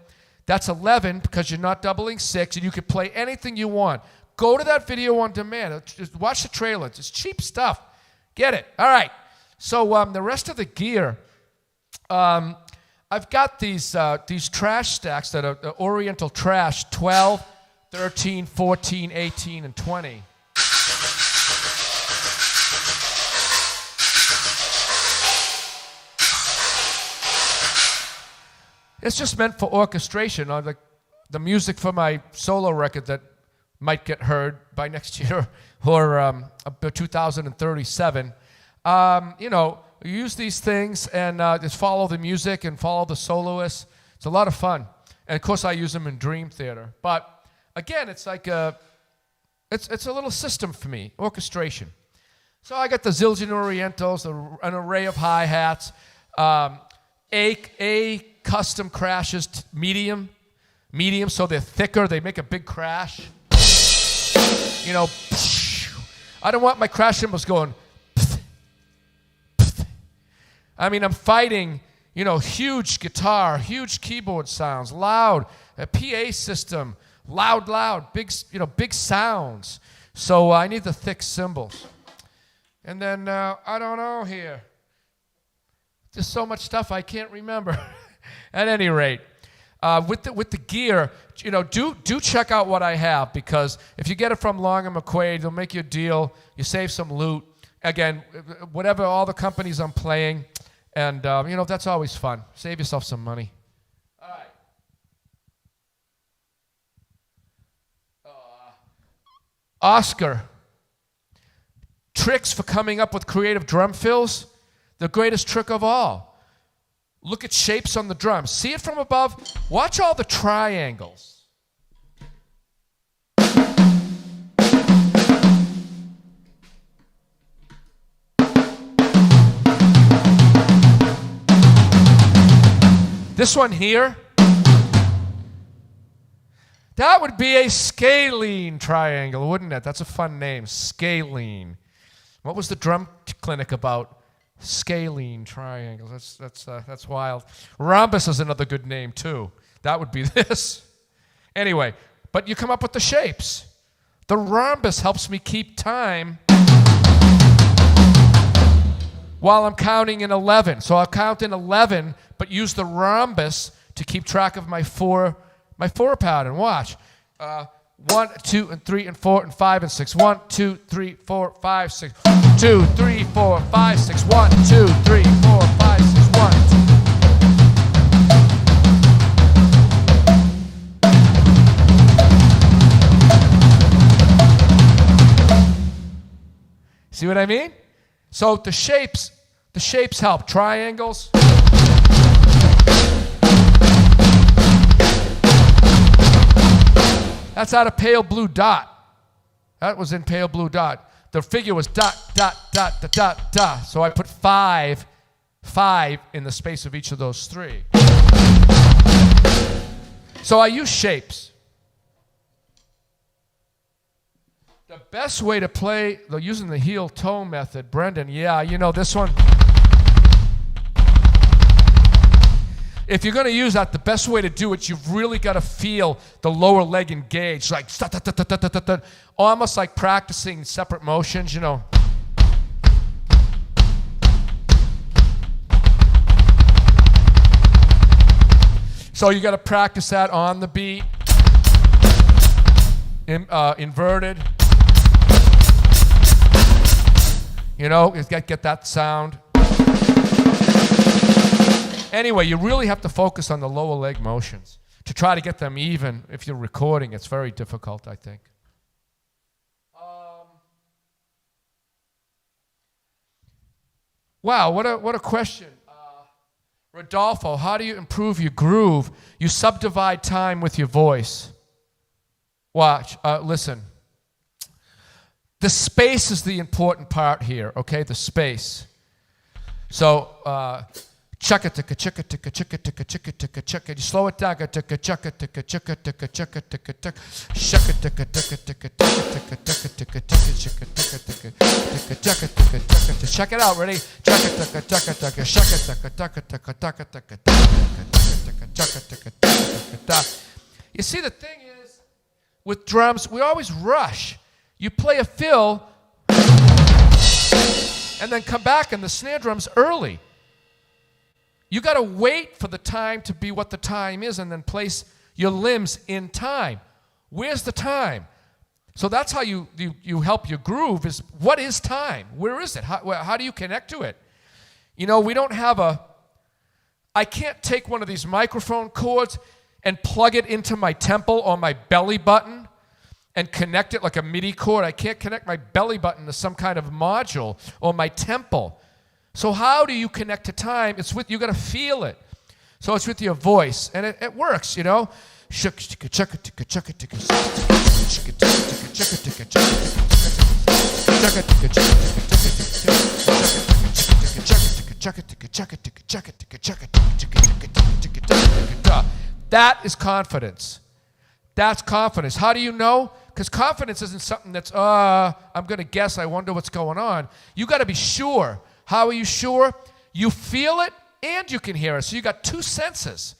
That's 11 because you're not doubling 6, and you can play anything you want. Go to that video on demand. Just watch the trailer. It's cheap stuff. Get it. All right. So the rest of the gear, I've got these trash stacks that are Oriental trash, 12, 13, 14, 18, and 20. It's just meant for orchestration, like the music for my solo record that might get heard by next year or 2037. You use these things and just follow the music and follow the soloists. It's a lot of fun. And of course I use them in Dream Theater. But again, it's like it's a little system for me, orchestration. So I got the Zildjian Orientals, an array of hi-hats, A custom crashes, medium, so they're thicker, they make a big crash. I don't want my crash cymbals going. I'm fighting, huge guitar, huge keyboard sounds, loud, a PA system, loud, big sounds. So I need the thick cymbals. And then, I don't know here. There's so much stuff I can't remember. At any rate, with the gear, do check out what I have, because if you get it from Long and McQuaid, they'll make you a deal. You save some loot. Again, whatever, all the companies I'm playing, and that's always fun. Save yourself some money. All right. Oscar. Tricks for coming up with creative drum fills. The greatest trick of all. Look at shapes on the drums. See it from above. Watch all the triangles. This one here, that would be a scalene triangle, wouldn't it? That's a fun name, scalene. What was the drum clinic about? Scalene triangles. That's wild. Rhombus is another good name too. That would be this. Anyway, but you come up with the shapes. The rhombus helps me keep time while I'm counting in 11. So I'll count in 11, but use the rhombus to keep track of my four pattern. Watch. 1, 2, and 3, and 4, and 5, and 6. 1, 2, 3, 4, 5, 6. 2, 3, 4, 5, 6. 1, 2, 3, 4, 5, 6. 1, 2. See what I mean? So the shapes help. Triangles. That's out of Pale Blue Dot. That was in pale blue dot. The figure was dot, dot, dot, dot, dot, dot. So I put five in the space of each of those three. So I use shapes. The best way to play, using the heel tone method, Brendan, yeah, you know this one. If you're going to use that, the best way to do it, you've really got to feel the lower leg engaged, like almost like practicing separate motions, you know. So you got to practice that on the beat, inverted. You know, you got to get that sound. Anyway, you really have to focus on the lower leg motions to try to get them even. If you're recording, it's very difficult, I think. Wow, what a question. Rodolfo, how do you improve your groove? You subdivide time with your voice. Watch, listen. The space is the important part here, okay? The space. So, chugga ticka chugga ticka chugga ticka chugga ticka chugga. You slow it down. Ticka chugga ticka chugga ticka chugga ticka ticka. Chugga ticka ticka ticka ticka ticka ticka ticka ticka ticka ticka ticka chugga ticka ticka. Check it out. Ready? Chugga ticka chugga ticka chugga ticka ticka ticka ticka ticka ticka chugga ticka ticka ticka. You see, the thing is, with drums, we always rush. You play a fill, and then come back, and the snare drum's early. You got to wait for the time to be what the time is and then place your limbs in time. Where's the time? So that's how you help your groove is, what is time? Where is it? How do you connect to it? You know, we don't have I can't take one of these microphone cords and plug it into my temple or my belly button and connect it like a MIDI cord. I can't connect my belly button to some kind of module or my temple. So how do you connect to time? It's with, you got to feel it. So it's with your voice, and it works, you know. That is confidence. That's confidence. How do you know? Because confidence isn't something that's, I'm going to guess, I wonder what's going on. You got to be sure. How are you sure? You feel it and you can hear it. So you got two senses.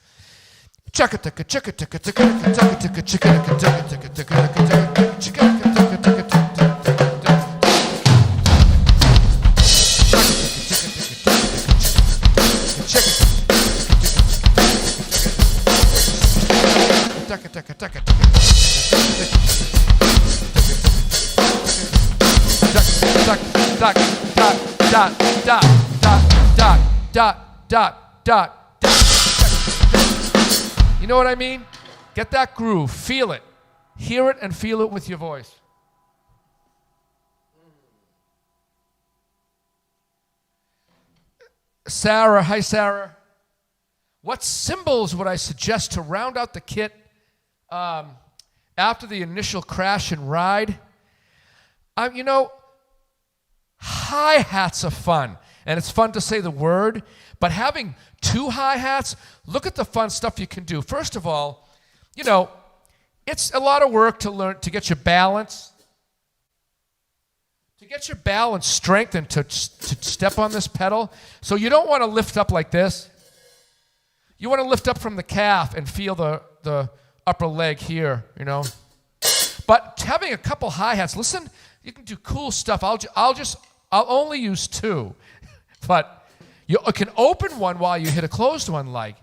You know what I mean? Get that groove, feel it, hear it and feel it with your voice. Sarah, hi Sarah. What cymbals would I suggest to round out the kit after the initial crash and ride? You know, hi-hats are fun, and it's fun to say the word, but having two hi-hats, look at the fun stuff you can do. First of all, you know, it's a lot of work to learn to get your balance. To get your balance strengthened to step on this pedal. So you don't want to lift up like this. You want to lift up from the calf and feel the upper leg here, you know. But having a couple hi-hats, listen, you can do cool stuff. I'll only use two, but you can open one while you hit a closed one, like.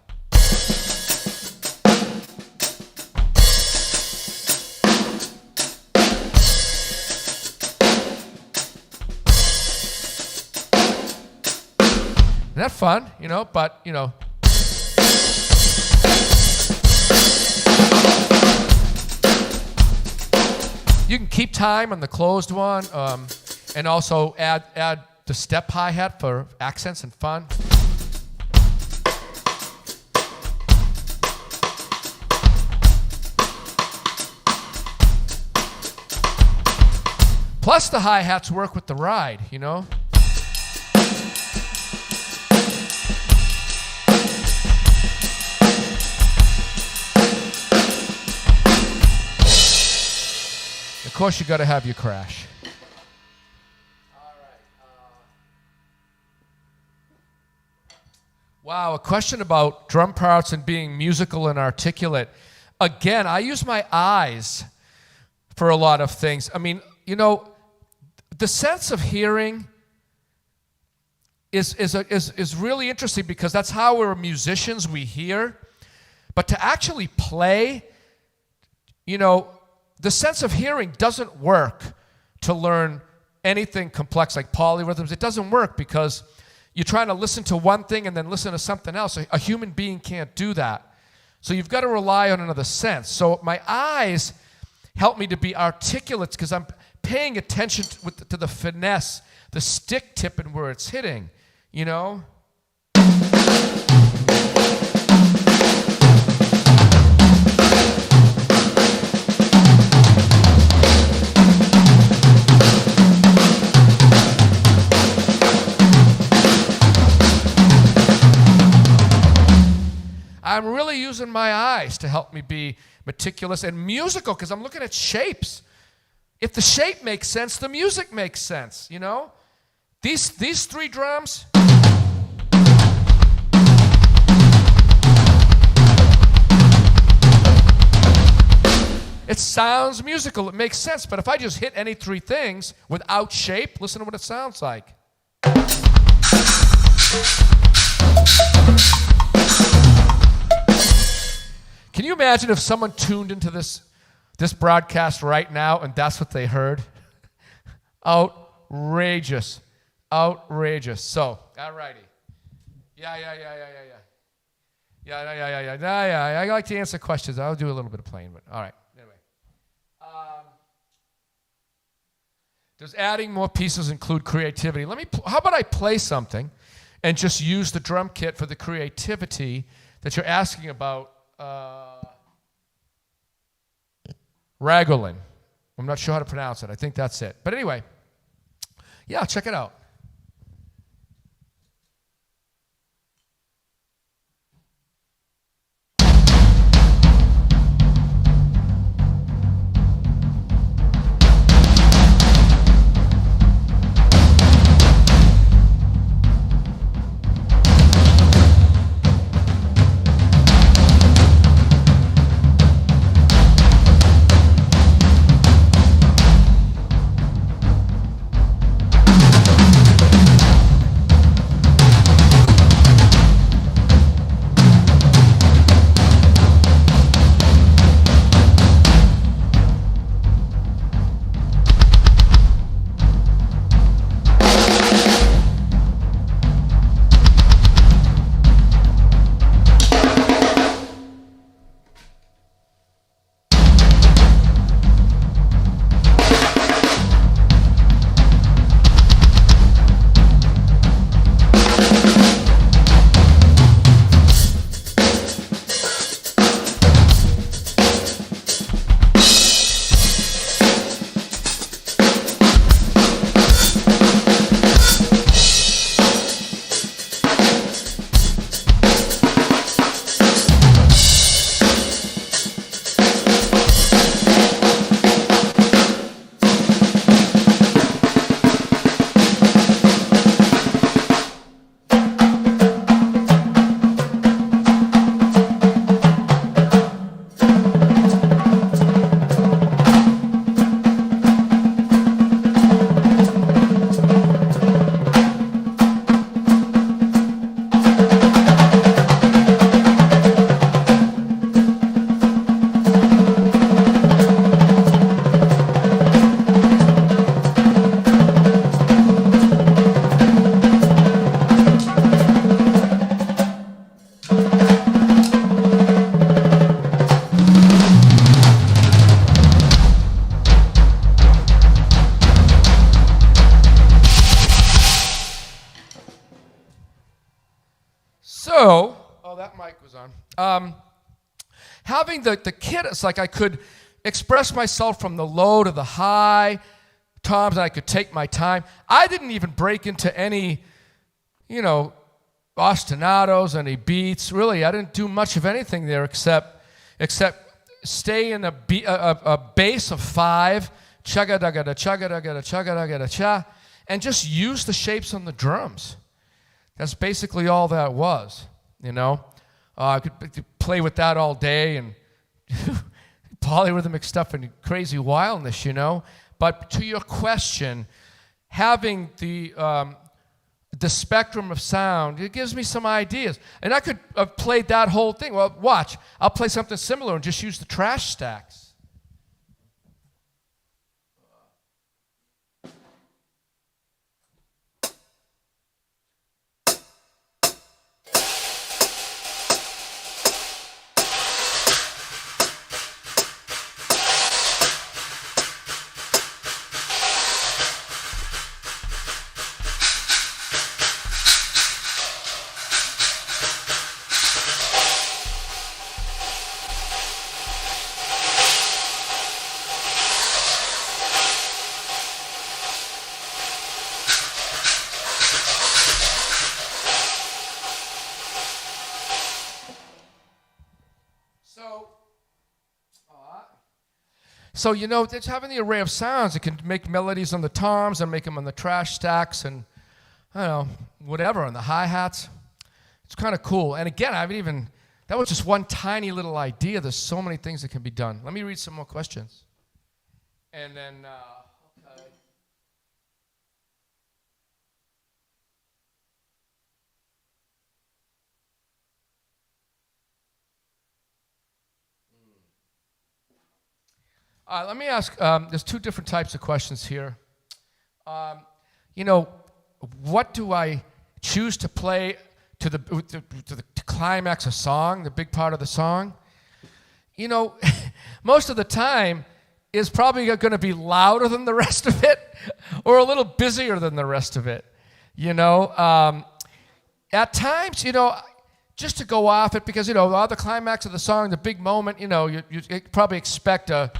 Isn't that fun? You know, but you know. You can keep time on the closed one, and also add the step hi-hat for accents and fun. Plus the hi-hats work with the ride, you know? Of course, you got to have your crash. All right. Wow, a question about drum parts and being musical and articulate. Again, I use my eyes for a lot of things. I mean, you know, the sense of hearing is really interesting because that's how we're musicians, we hear. But to actually play, you know, the sense of hearing doesn't work to learn anything complex like polyrhythms. It doesn't work because you're trying to listen to one thing and then listen to something else. A human being can't do that. So you've got to rely on another sense. So my eyes help me to be articulate because I'm paying attention to the finesse, the stick tip and where it's hitting, you know? I'm really using my eyes to help me be meticulous and musical because I'm looking at shapes. If the shape makes sense, the music makes sense, you know? These three drums. It sounds musical, it makes sense, but if I just hit any three things without shape, listen to what it sounds like. Can you imagine if someone tuned into this broadcast right now and that's what they heard? Outrageous. Outrageous. So, all righty. Yeah. I like to answer questions. I'll do a little bit of playing, but all right. Anyway. Does adding more pieces include creativity? How about I play something and just use the drum kit for the creativity that you're asking about? Ragolin. I'm not sure how to pronounce it. I think that's it. But anyway, yeah, check it out. So, that mic was on. Having the kit, it's like I could express myself from the low to the high, toms, and I could take my time. I didn't even break into any, ostinatos, any beats. Really, I didn't do much of anything there except stay in a bass of 5, chugga-dugga-da, chugga-dugga-da, chugga-dugga-da-cha, and just use the shapes on the drums. That's basically all that was, I could play with that all day and polyrhythmic stuff and crazy wildness, But to your question, having the spectrum of sound, it gives me some ideas. And I could have played that whole thing. Well, watch. I'll play something similar and just use the trash stacks. So, it's having the array of sounds. It can make melodies on the toms and make them on the trash stacks and, whatever, on the hi-hats. It's kind of cool. And again, that was just one tiny little idea. There's so many things that can be done. Let me read some more questions. And then, okay. Let me ask, there's 2 different types of questions here. What do I choose to play to the climax of song, the big part of the song? Most of the time is probably going to be louder than the rest of it or a little busier than the rest of it. At times, just to go off it because, the climax of the song, the big moment, you probably expect a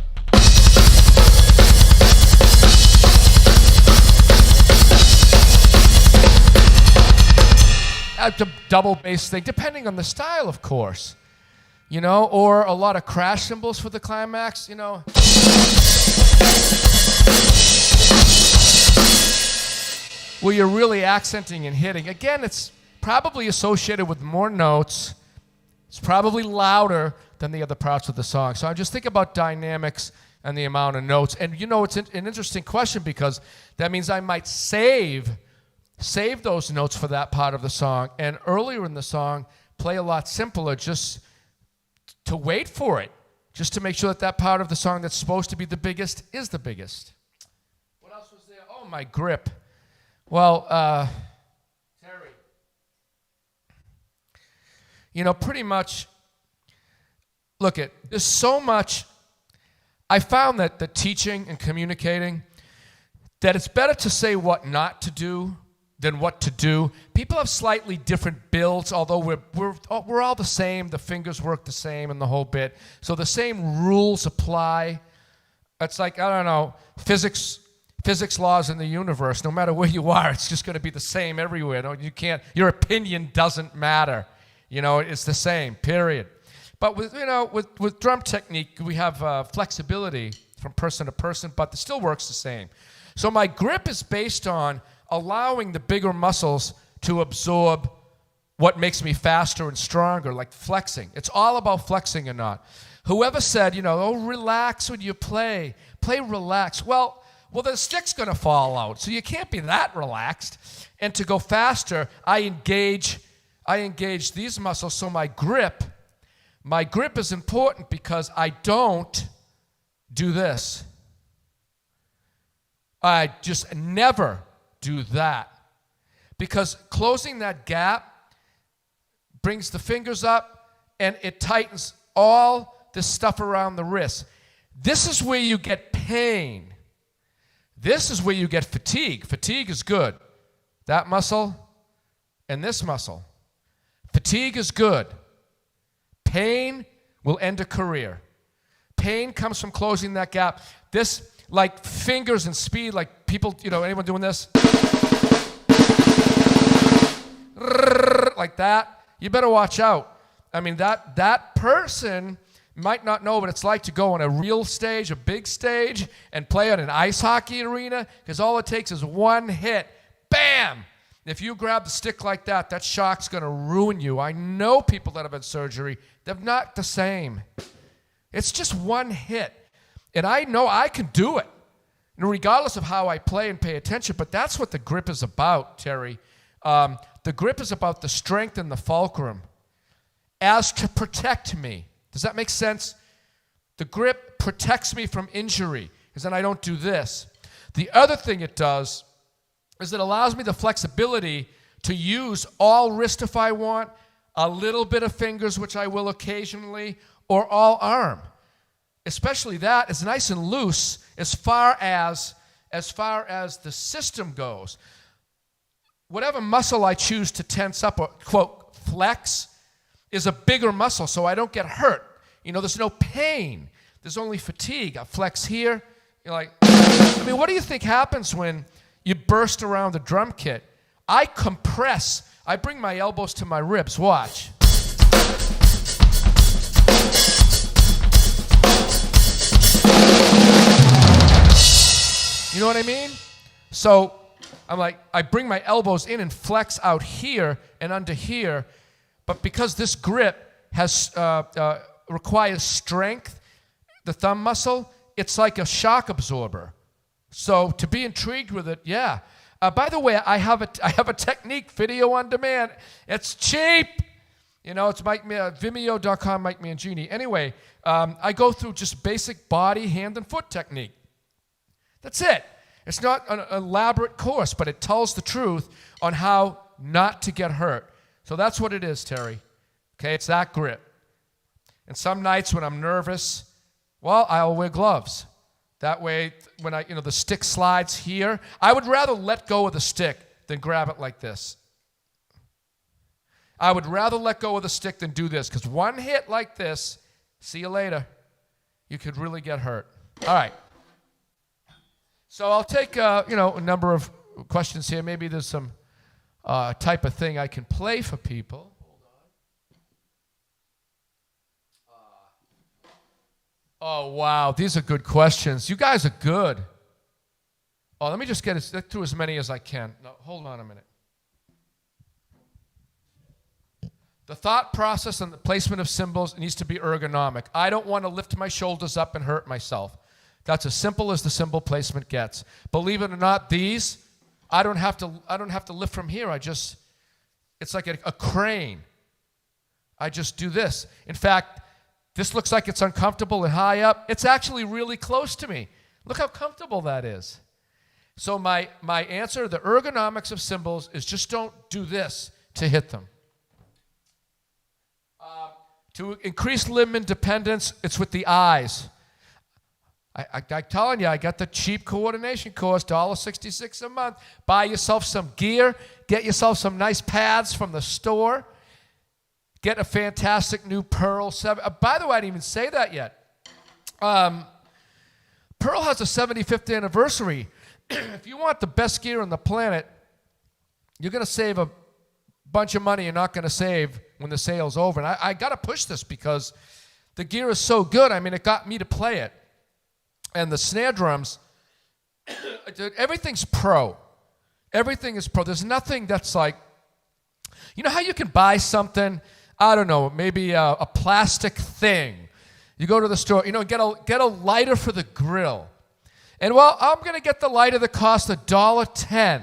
double bass thing, depending on the style, of course, or a lot of crash cymbals for the climax, where you're really accenting and hitting. Again, it's probably associated with more notes. It's probably louder than the other parts of the song. So I just think about dynamics and the amount of notes. And it's an interesting question because that means I might save those notes for that part of the song, and earlier in the song, play a lot simpler just to wait for it, just to make sure that part of the song that's supposed to be the biggest is the biggest. What else was there? Oh, my grip. Well, Terry. Pretty much, there's so much. I found that the teaching and communicating, that it's better to say what not to do than what to do. People have slightly different builds, although we're all the same. The fingers work the same and the whole bit. So the same rules apply. It's like, I don't know, physics laws in the universe. No matter where you are, it's just going to be the same everywhere. No, you can't. Your opinion doesn't matter. It's the same. Period. But with drum technique, we have flexibility from person to person, but it still works the same. So my grip is based on allowing the bigger muscles to absorb what makes me faster and stronger, like flexing. It's all about flexing or not. Whoever said, relax when you play relax. Well, the stick's going to fall out, so you can't be that relaxed. And to go faster, I engage these muscles. So my grip is important because I don't do this. I just never do that, because closing that gap brings the fingers up and it tightens all this stuff around the wrist. This is where you get pain. This is where you get fatigue. Fatigue is good. That muscle and this muscle. Fatigue is good. Pain will end a career. Pain comes from closing that gap. This like fingers and speed, like people, anyone doing this? Like that, you better watch out. I mean, that person might not know what it's like to go on a real stage, a big stage, and play on an ice hockey arena, because all it takes is one hit. Bam! If you grab the stick like that, that shock's going to ruin you. I know people that have had surgery. They're not the same. It's just one hit. And I know I can do it, regardless of how I play and pay attention. But that's what the grip is about, Terry. The grip is about the strength in the fulcrum as to protect me. Does that make sense? The grip protects me from injury, because then I don't do this. The other thing it does is it allows me the flexibility to use all wrist if I want, a little bit of fingers, which I will occasionally, or all arm. Especially that is nice and loose as far as the system goes. Whatever muscle I choose to tense up or, quote, flex is a bigger muscle, so I don't get hurt. There's no pain. There's only fatigue. I flex here. You're like, what do you think happens when you burst around the drum kit? I compress. I bring my elbows to my ribs. Watch. You know what I mean? So I'm like, I bring my elbows in and flex out here and under here, but because this grip requires strength, the thumb muscle, it's like a shock absorber. So to be intrigued with it, yeah. By the way, I have a technique video on demand. It's cheap. It's Vimeo.com, Mike Mangini. Anyway, I go through just basic body, hand, and foot technique. That's it. It's not an elaborate course, but it tells the truth on how not to get hurt. So that's what it is, Terry. Okay, it's that grip. And some nights when I'm nervous, well, I'll wear gloves. That way, when the stick slides here, I would rather let go of the stick than grab it like this. I would rather let go of the stick than do this, because one hit like this, see you later, you could really get hurt. All right. So I'll take, a number of questions here. Maybe there's some type of thing I can play for people. Oh, wow. These are good questions. You guys are good. Oh, let me just get through as many as I can. No, hold on a minute. The thought process and the placement of cymbals needs to be ergonomic. I don't want to lift my shoulders up and hurt myself. That's as simple as the cymbal placement gets. Believe it or not, these, I don't have to lift from here. It's like a crane. I just do this. In fact, this looks like it's uncomfortable and high up. It's actually really close to me. Look how comfortable that is. So my answer, the ergonomics of cymbals, is just don't do this to hit them. To increase limb independence, it's with the eyes. I'm telling you, I got the cheap coordination course, $1.66 a month. Buy yourself some gear. Get yourself some nice pads from the store. Get a fantastic new Pearl 7. By the way, I didn't even say that yet. Pearl has a 75th anniversary. If you want the best gear on the planet, you're going to save a bunch of money you're not going to save when the sale's over. And I got to push this because the gear is so good. I mean, it got me to play it. And the snare drums, everything's pro. Everything is pro. There's nothing that's like, you know how you can buy something, I don't know, maybe a plastic thing. You go to the store, get a lighter for the grill. And, well, I'm going to get the lighter that costs $1.10.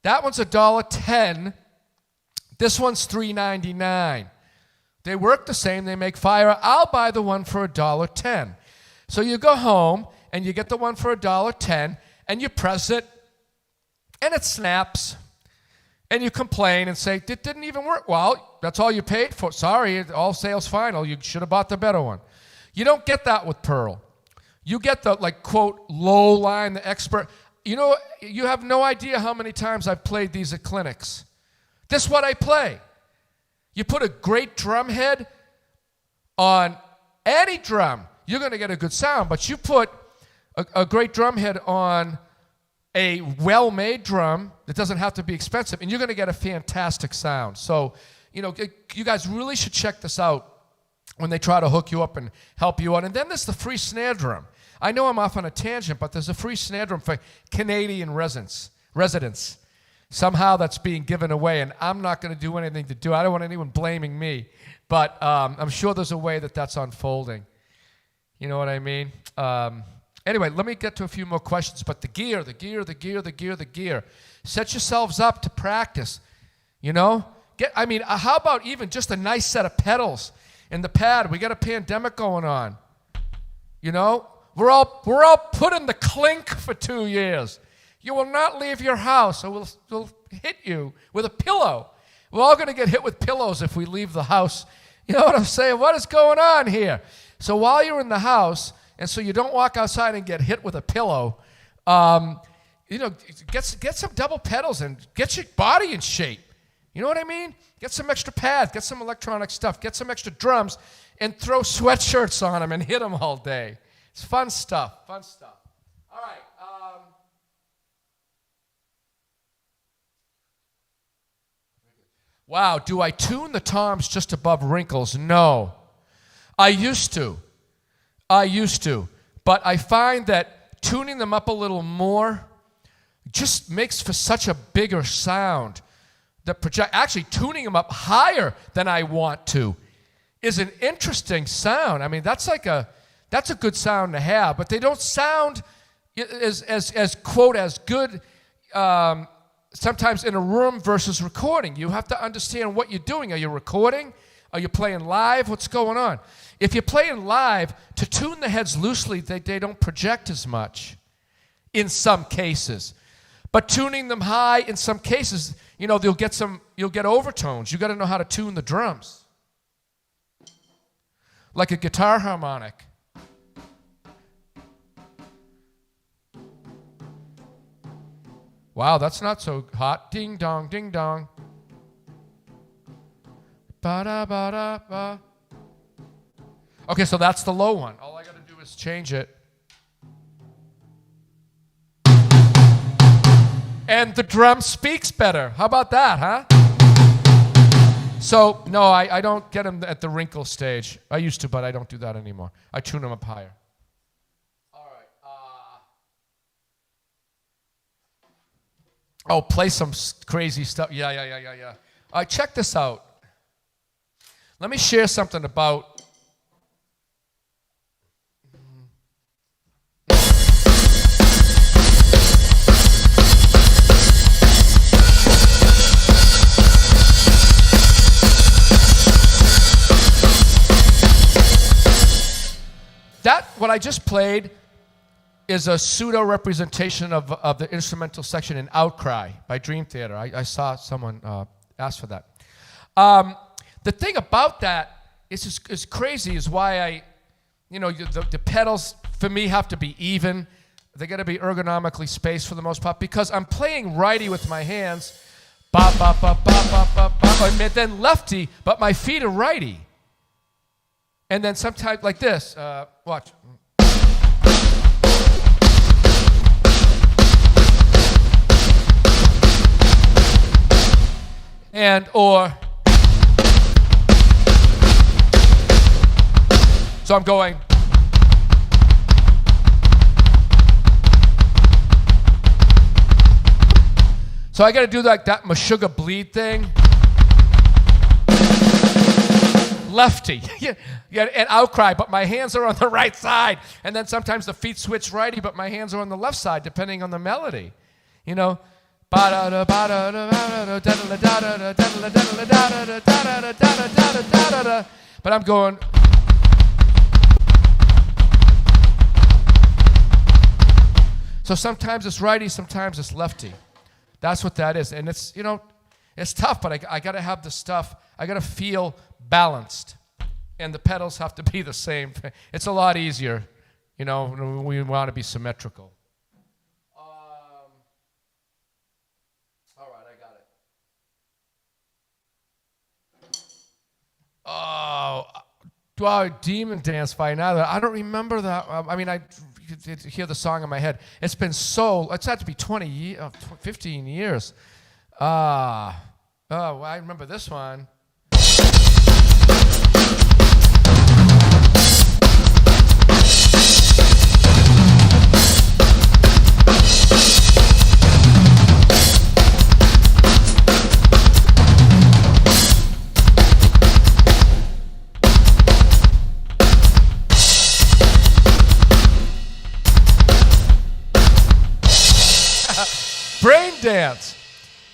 That one's $1.10. This one's $3.99. They work the same. They make fire. I'll buy the one for $1.10. So you go home, and you get the one for $1.10, and you press it, and it snaps. And you complain and say, it didn't even work. Well, that's all you paid for. Sorry, all sales final. You should have bought the better one. You don't get that with Pearl. You get the, quote, low line, the expert. You have no idea how many times I've played these at clinics. This is what I play. You put a great drum head on any drum, you're going to get a good sound. But you put a great drum head on a well-made drum that doesn't have to be expensive, and you're going to get a fantastic sound. So, you guys really should check this out when they try to hook you up and help you out. And then there's the free snare drum. I know I'm off on a tangent, but there's a free snare drum for Canadian residents. Somehow that's being given away, and I'm not going to do anything to do it. I don't want anyone blaming me, but I'm sure there's a way that's unfolding. You know what I mean? Anyway, let me get to a few more questions, but the gear. Set yourselves up to practice, how about even just a nice set of pedals in the pad? We got a pandemic going on, We're all put in the clink for 2 years. You will not leave your house, or we'll hit you with a pillow. We're all going to get hit with pillows if we leave the house. You know what I'm saying? What is going on here? So while you're in the house, and so you don't walk outside and get hit with a pillow, get some double pedals and get your body in shape. You know what I mean? Get some extra pads, get some electronic stuff, get some extra drums, and throw sweatshirts on them and hit them all day. It's fun stuff. All right. Wow, do I tune the toms just above wrinkles? No. I used to. But I find that tuning them up a little more just makes for such a bigger sound. Actually, tuning them up higher than I want to is an interesting sound. I mean, that's a good sound to have, but they don't sound as quote, as good sometimes in a room versus recording. You have to understand what you're doing. Are you recording? Are you playing live? What's going on? If you're playing live, to tune the heads loosely, they don't project as much in some cases. But tuning them high, in some cases, you'll get overtones. You got to know how to tune the drums. Like a guitar harmonic. Wow, that's not so hot. Ding dong, ding dong. Ba-da, ba-da, ba. Okay, so that's the low one. All I got to do is change it. And the drum speaks better. How about that, huh? So, no, I don't get them at the wrinkle stage. I used to, but I don't do that anymore. I tune them up higher. All right. Play some crazy stuff. Yeah. All right, check this out. Let me share something about... What I just played is a pseudo-representation of the instrumental section in Outcry by Dream Theater. I saw someone ask for that. The thing about that is crazy is why the pedals, for me, have to be even. They got to be ergonomically spaced for the most part because I'm playing righty with my hands, ba ba ba ba ba ba ba, and then lefty, but my feet are righty. And then sometimes like this, watch. So I'm going. So I got to do like that Meshuggah bleed thing. Lefty, yeah, and Outcry, but my hands are on the right side. And then sometimes the feet switch righty, but my hands are on the left side, depending on the melody. But I'm going. So sometimes it's righty, sometimes it's lefty. That's what that is. And it's, it's tough, but I got to have the stuff. I got to feel balanced. And the pedals have to be the same. It's a lot easier, when we want to be symmetrical. All right, I got it. Oh, Demon Dance by now. I don't remember that. could hear the song in my head. It's had to be 15 years. I remember this one. Brain dance.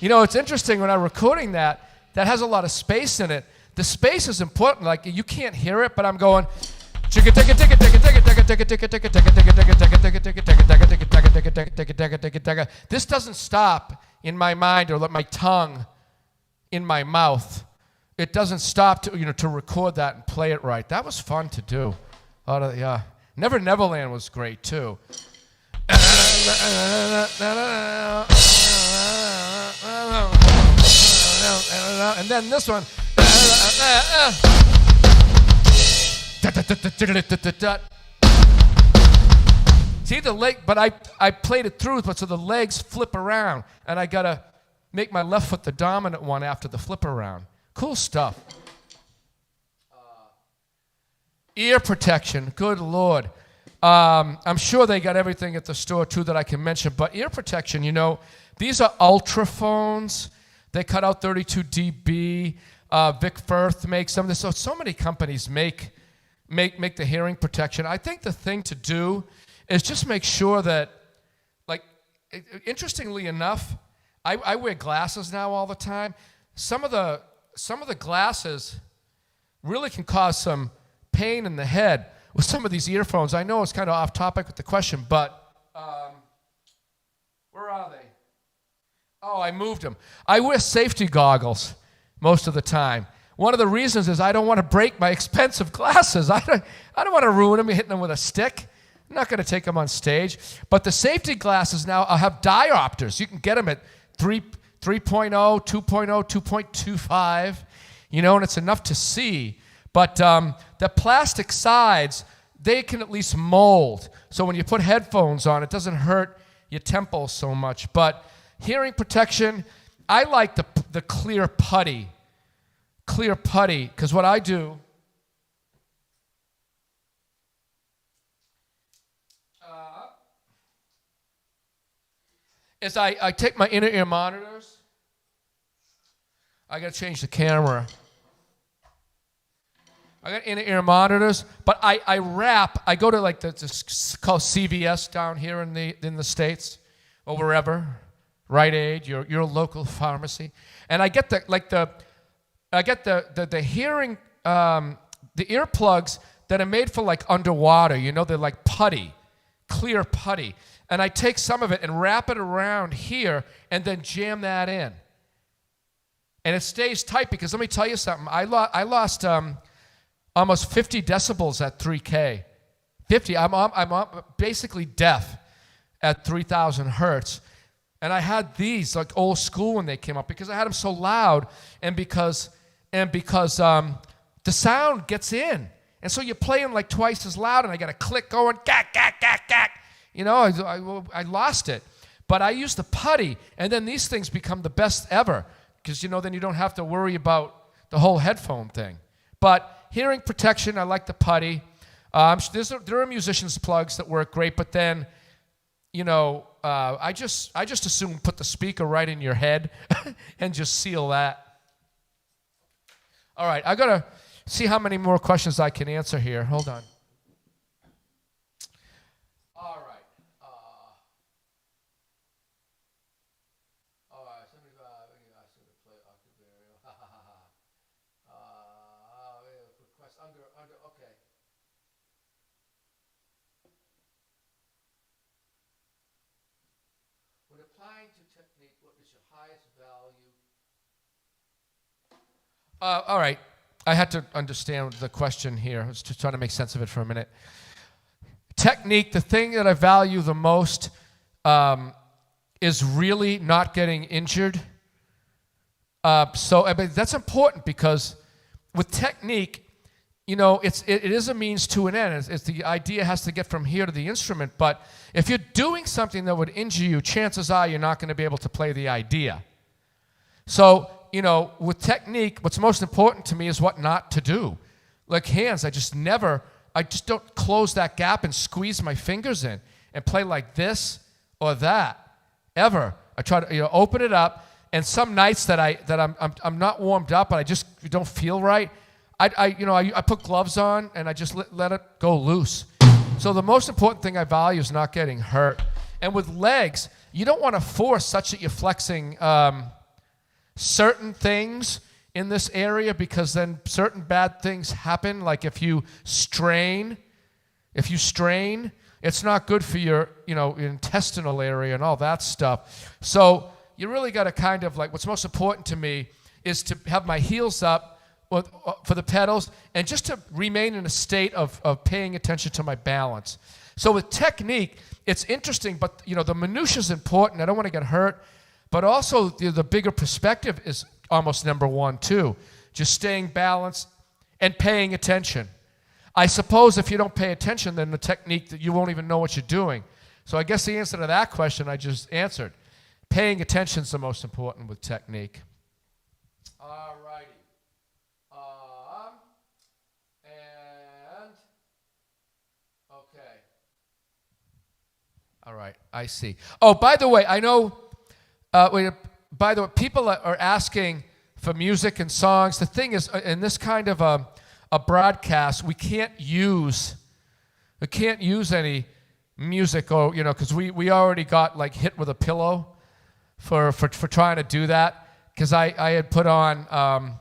You know, it's interesting when I'm recording that has a lot of space in it. The space is important. Like, you can't hear it, but I'm going. This doesn't stop in my mind or let my tongue in my mouth. It doesn't stop to record that and play it right. That was fun to do. Never Neverland was great too. And then this one. See the leg, but I played it through, but so the legs flip around, and I gotta make my left foot the dominant one after the flip around. Cool stuff. Ear protection, good Lord. I'm sure they got everything at the store too that I can mention, but ear protection, these are Ultraphones. They cut out 32 dB. Vic Firth makes them. So many companies make the hearing protection. I think the thing to do is just make sure that, interestingly enough, I wear glasses now all the time. Some of the glasses really can cause some pain in the head with some of these earphones. I know it's kind of off topic with the question, but where are they? Oh, I moved them. I wear safety goggles most of the time. One of the reasons is I don't want to break my expensive glasses. I don't want to ruin them hitting them with a stick. I'm not going to take them on stage. But the safety glasses now have diopters. You can get them at 3.0, 2.0, 2.25, and it's enough to see. But the plastic sides, they can at least mold. So when you put headphones on, it doesn't hurt your temples so much. But hearing protection, I like the clear putty. Clear putty, because what I do is I take my inner ear monitors. I got to change the camera. I got inner ear monitors, but I wrap. I go to it's called CVS down here in the States or wherever, Rite Aid, your local pharmacy, and I get the hearing the earplugs that are made for underwater. They're like putty, clear putty, and I take some of it and wrap it around here and then jam that in, and it stays tight because let me tell you something. I lost almost 50 decibels at 3K. 50. I'm basically deaf at 3,000 hertz. And I had these old school when they came up because I had them so loud and because the sound gets in. And so you're playing twice as loud and I got a click going, gack, gack, gack, gack. I lost it. But I use the putty and then these things become the best ever because, then you don't have to worry about the whole headphone thing. But hearing protection, I like the putty. There are musicians' plugs that work great, but then, I just assume put the speaker right in your head and just seal that. All right, I gotta see how many more questions I can answer here. Hold on. All right. Okay. When applying to technique, what is your highest value? All right. I had to understand the question here. I was just trying to make sense of it for a minute. Technique, the thing that I value the most is really not getting injured. So that's important because with technique, it is a means to an end. It's the idea has to get from here to the instrument. But if you're doing something that would injure you, chances are you're not going to be able to play the idea. So, with technique, what's most important to me is what not to do. Like hands, I just don't close that gap and squeeze my fingers in and play like this or that, ever. I try to open it up, and some nights that I'm not warmed up and I just don't feel right, I put gloves on and I just let it go loose. So the most important thing I value is not getting hurt. And with legs, you don't want to force such that you're flexing certain things in this area, because then certain bad things happen. Like if you strain, it's not good for your intestinal area and all that stuff. So you really got to kind of, like, what's most important to me is to have my heels up for the pedals, and just to remain in a state of paying attention to my balance. So with technique, it's interesting, but the minutia is important. I don't want to get hurt, but also the bigger perspective is almost number one too. Just staying balanced and paying attention. I suppose if you don't pay attention, then the technique, that you won't even know what you're doing. So I guess the answer to that question I just answered. Paying attention is the most important with technique. All righty. Okay. All right, I see. Oh, by the way, I know, by the way, people are asking for music and songs. The thing is, in this kind of a broadcast, we can't use any music, or because we already got like hit with a pillow for trying to do that, because I had put on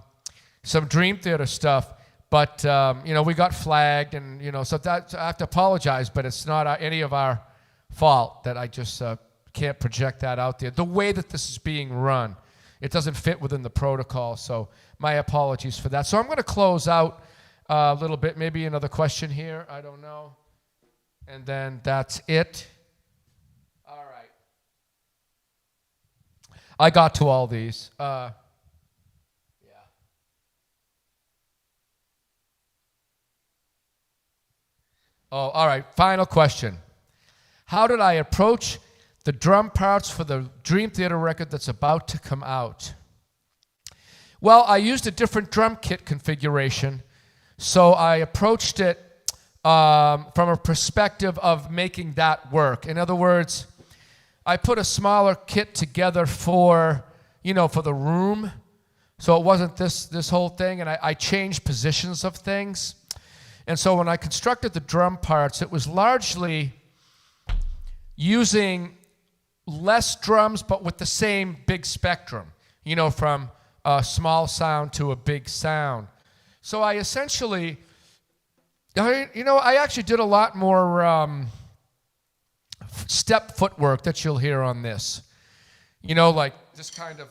some Dream Theater stuff, but we got flagged, and so that I have to apologize, but it's not any of our fault that I just can't project that out there. The way that this is being run, it doesn't fit within the protocol, so my apologies for that. So I'm going to close out a little bit, maybe another question here, I don't know, and then that's it. All right. I got to all these. Yeah. Oh, all right, final question. How did I approach the drum parts for the Dream Theater record that's about to come out? Well, I used a different drum kit configuration, so I approached it from a perspective of making that work. In other words, I put a smaller kit together for the room, so it wasn't this whole thing, and I changed positions of things. And so when I constructed the drum parts, it was largely using less drums, but with the same big spectrum, from a small sound to a big sound. So I essentially, I actually did a lot more step footwork that you'll hear on this. Like this kind of,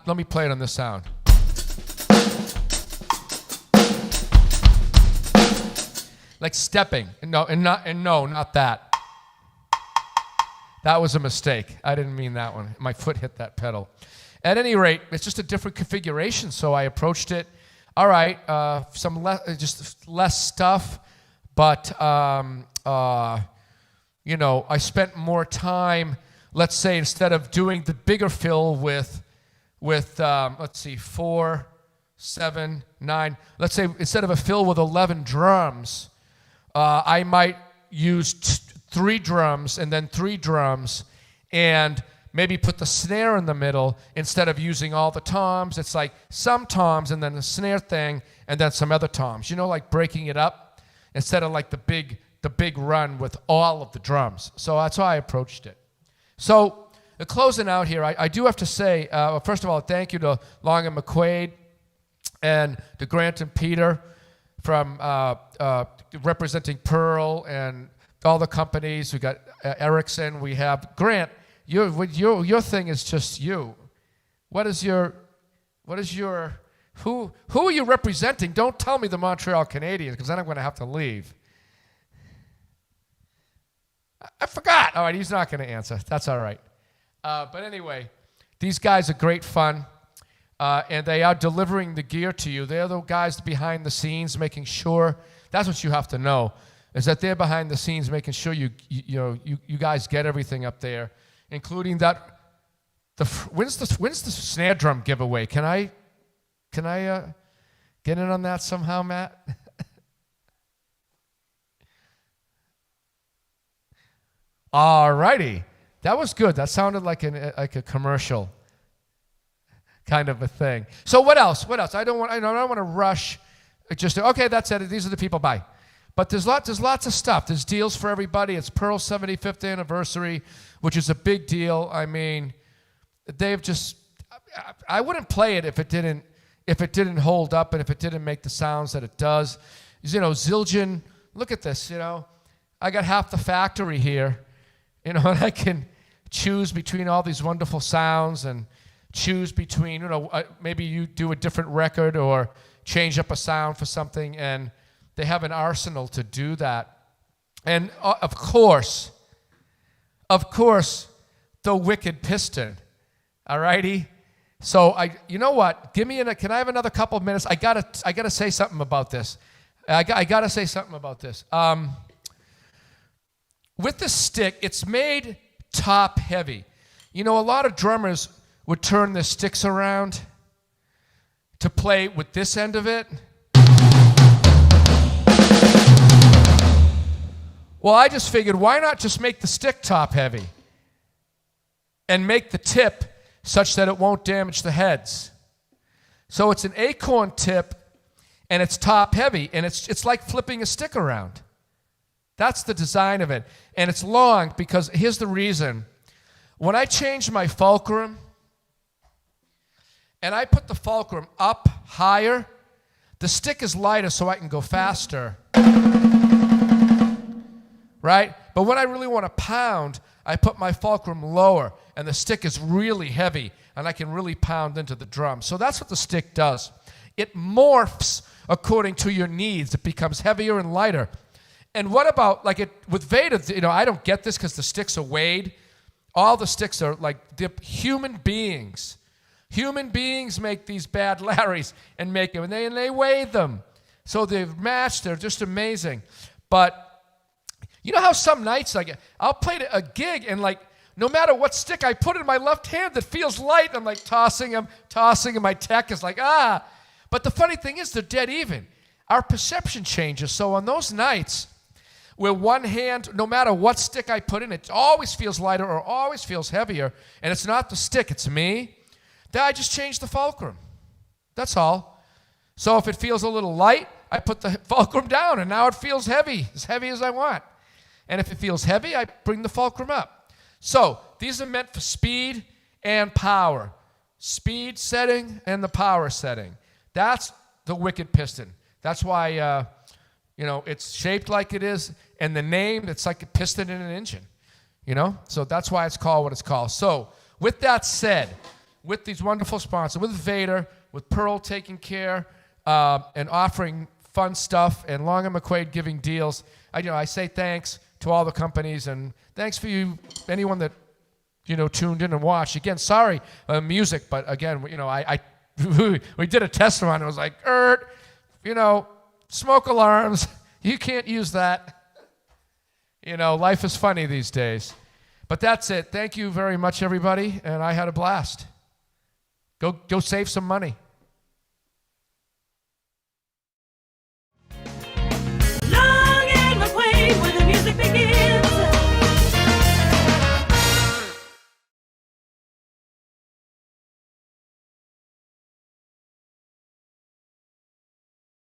let me play it on this sound. Like stepping. No, not that. That was a mistake. I didn't mean that one. My foot hit that pedal. At any rate, it's just a different configuration, so I approached it. All right, just less stuff, but I spent more time. Let's say instead of doing the bigger fill with 4, 7, 9. Let's say instead of a fill with 11 drums. I might use 3 drums and then 3 drums, and maybe put the snare in the middle instead of using all the toms. It's like some toms and then the snare thing and then some other toms. Like breaking it up instead of like the big run with all of the drums. So that's how I approached it. So closing out here, I do have to say, first of all, thank you to Long and McQuaid and to Grant and Peter from representing Pearl and all the companies. We got Ericsson. We have Grant. Your thing is just you. Who are you representing? Don't tell me the Montreal Canadiens, because then I'm going to have to leave. I forgot. All right, he's not going to answer. That's all right. But anyway, these guys are great fun. and they are delivering the gear to you. They're the guys behind the scenes making sure. That's what you have to know, is that they're behind the scenes making sure you guys get everything up there, including that. When's the snare drum giveaway? Can I get in on that somehow, Matt? All righty. That was good. That sounded like a commercial kind of a thing. So what else? I don't want to rush. Okay, that's it. These are the people. Bye. But there's lots of stuff. There's deals for everybody. It's Pearl's 75th anniversary, which is a big deal. I mean, I wouldn't play it if it didn't hold up and if it didn't make the sounds that it does. Zildjian, look at this, I got half the factory here, and I can choose between all these wonderful sounds and choose between, maybe you do a different record or change up a sound for something, and they have an arsenal to do that. And of course, the Wicked Piston. All righty? So you know what? Can I have another couple of minutes? I gotta say something about this. I gotta say something about this. With the stick, it's made top heavy. A lot of drummers would turn their sticks around to play with this end of it. Well, I just figured, why not just make the stick top heavy and make the tip such that it won't damage the heads. So it's an acorn tip, and it's top heavy, and it's like flipping a stick around. That's the design of it. And it's long because here's the reason. When I change my fulcrum, and I put the fulcrum up higher, the stick is lighter so I can go faster. Right? But when I really want to pound, I put my fulcrum lower, and the stick is really heavy, and I can really pound into the drum. So that's what the stick does. It morphs according to your needs. It becomes heavier and lighter. And what about, with Vader, I don't get this because the sticks are weighed. All the sticks are they're human beings. Human beings make these bad Larrys and make them, and they weigh them. So they're matched. They're just amazing. But you know how some nights I'll play a gig and no matter what stick I put in my left hand that feels light, I'm tossing them, and my tech is But the funny thing is they're dead even. Our perception changes. So on those nights where one hand, no matter what stick I put in, it always feels lighter or always feels heavier, and it's not the stick, it's me, then I just change the fulcrum. That's all. So if it feels a little light, I put the fulcrum down, and now it feels heavy as I want. And if it feels heavy, I bring the fulcrum up. So these are meant for speed and power. Speed setting and the power setting. That's the Wicked Piston. That's why, it's shaped like it is. And the name, it's like a piston in an engine. So that's why it's called what it's called. So with that said, with these wonderful sponsors, with Vader, with Pearl taking care and offering fun stuff, and Long and McQuaid giving deals, I say thanks to all the companies, and thanks for anyone that, tuned in and watched. Again, sorry, music, but again, we did a test run. It was smoke alarms, you can't use that. Life is funny these days. But that's it. Thank you very much, everybody, and I had a blast. Go save some money.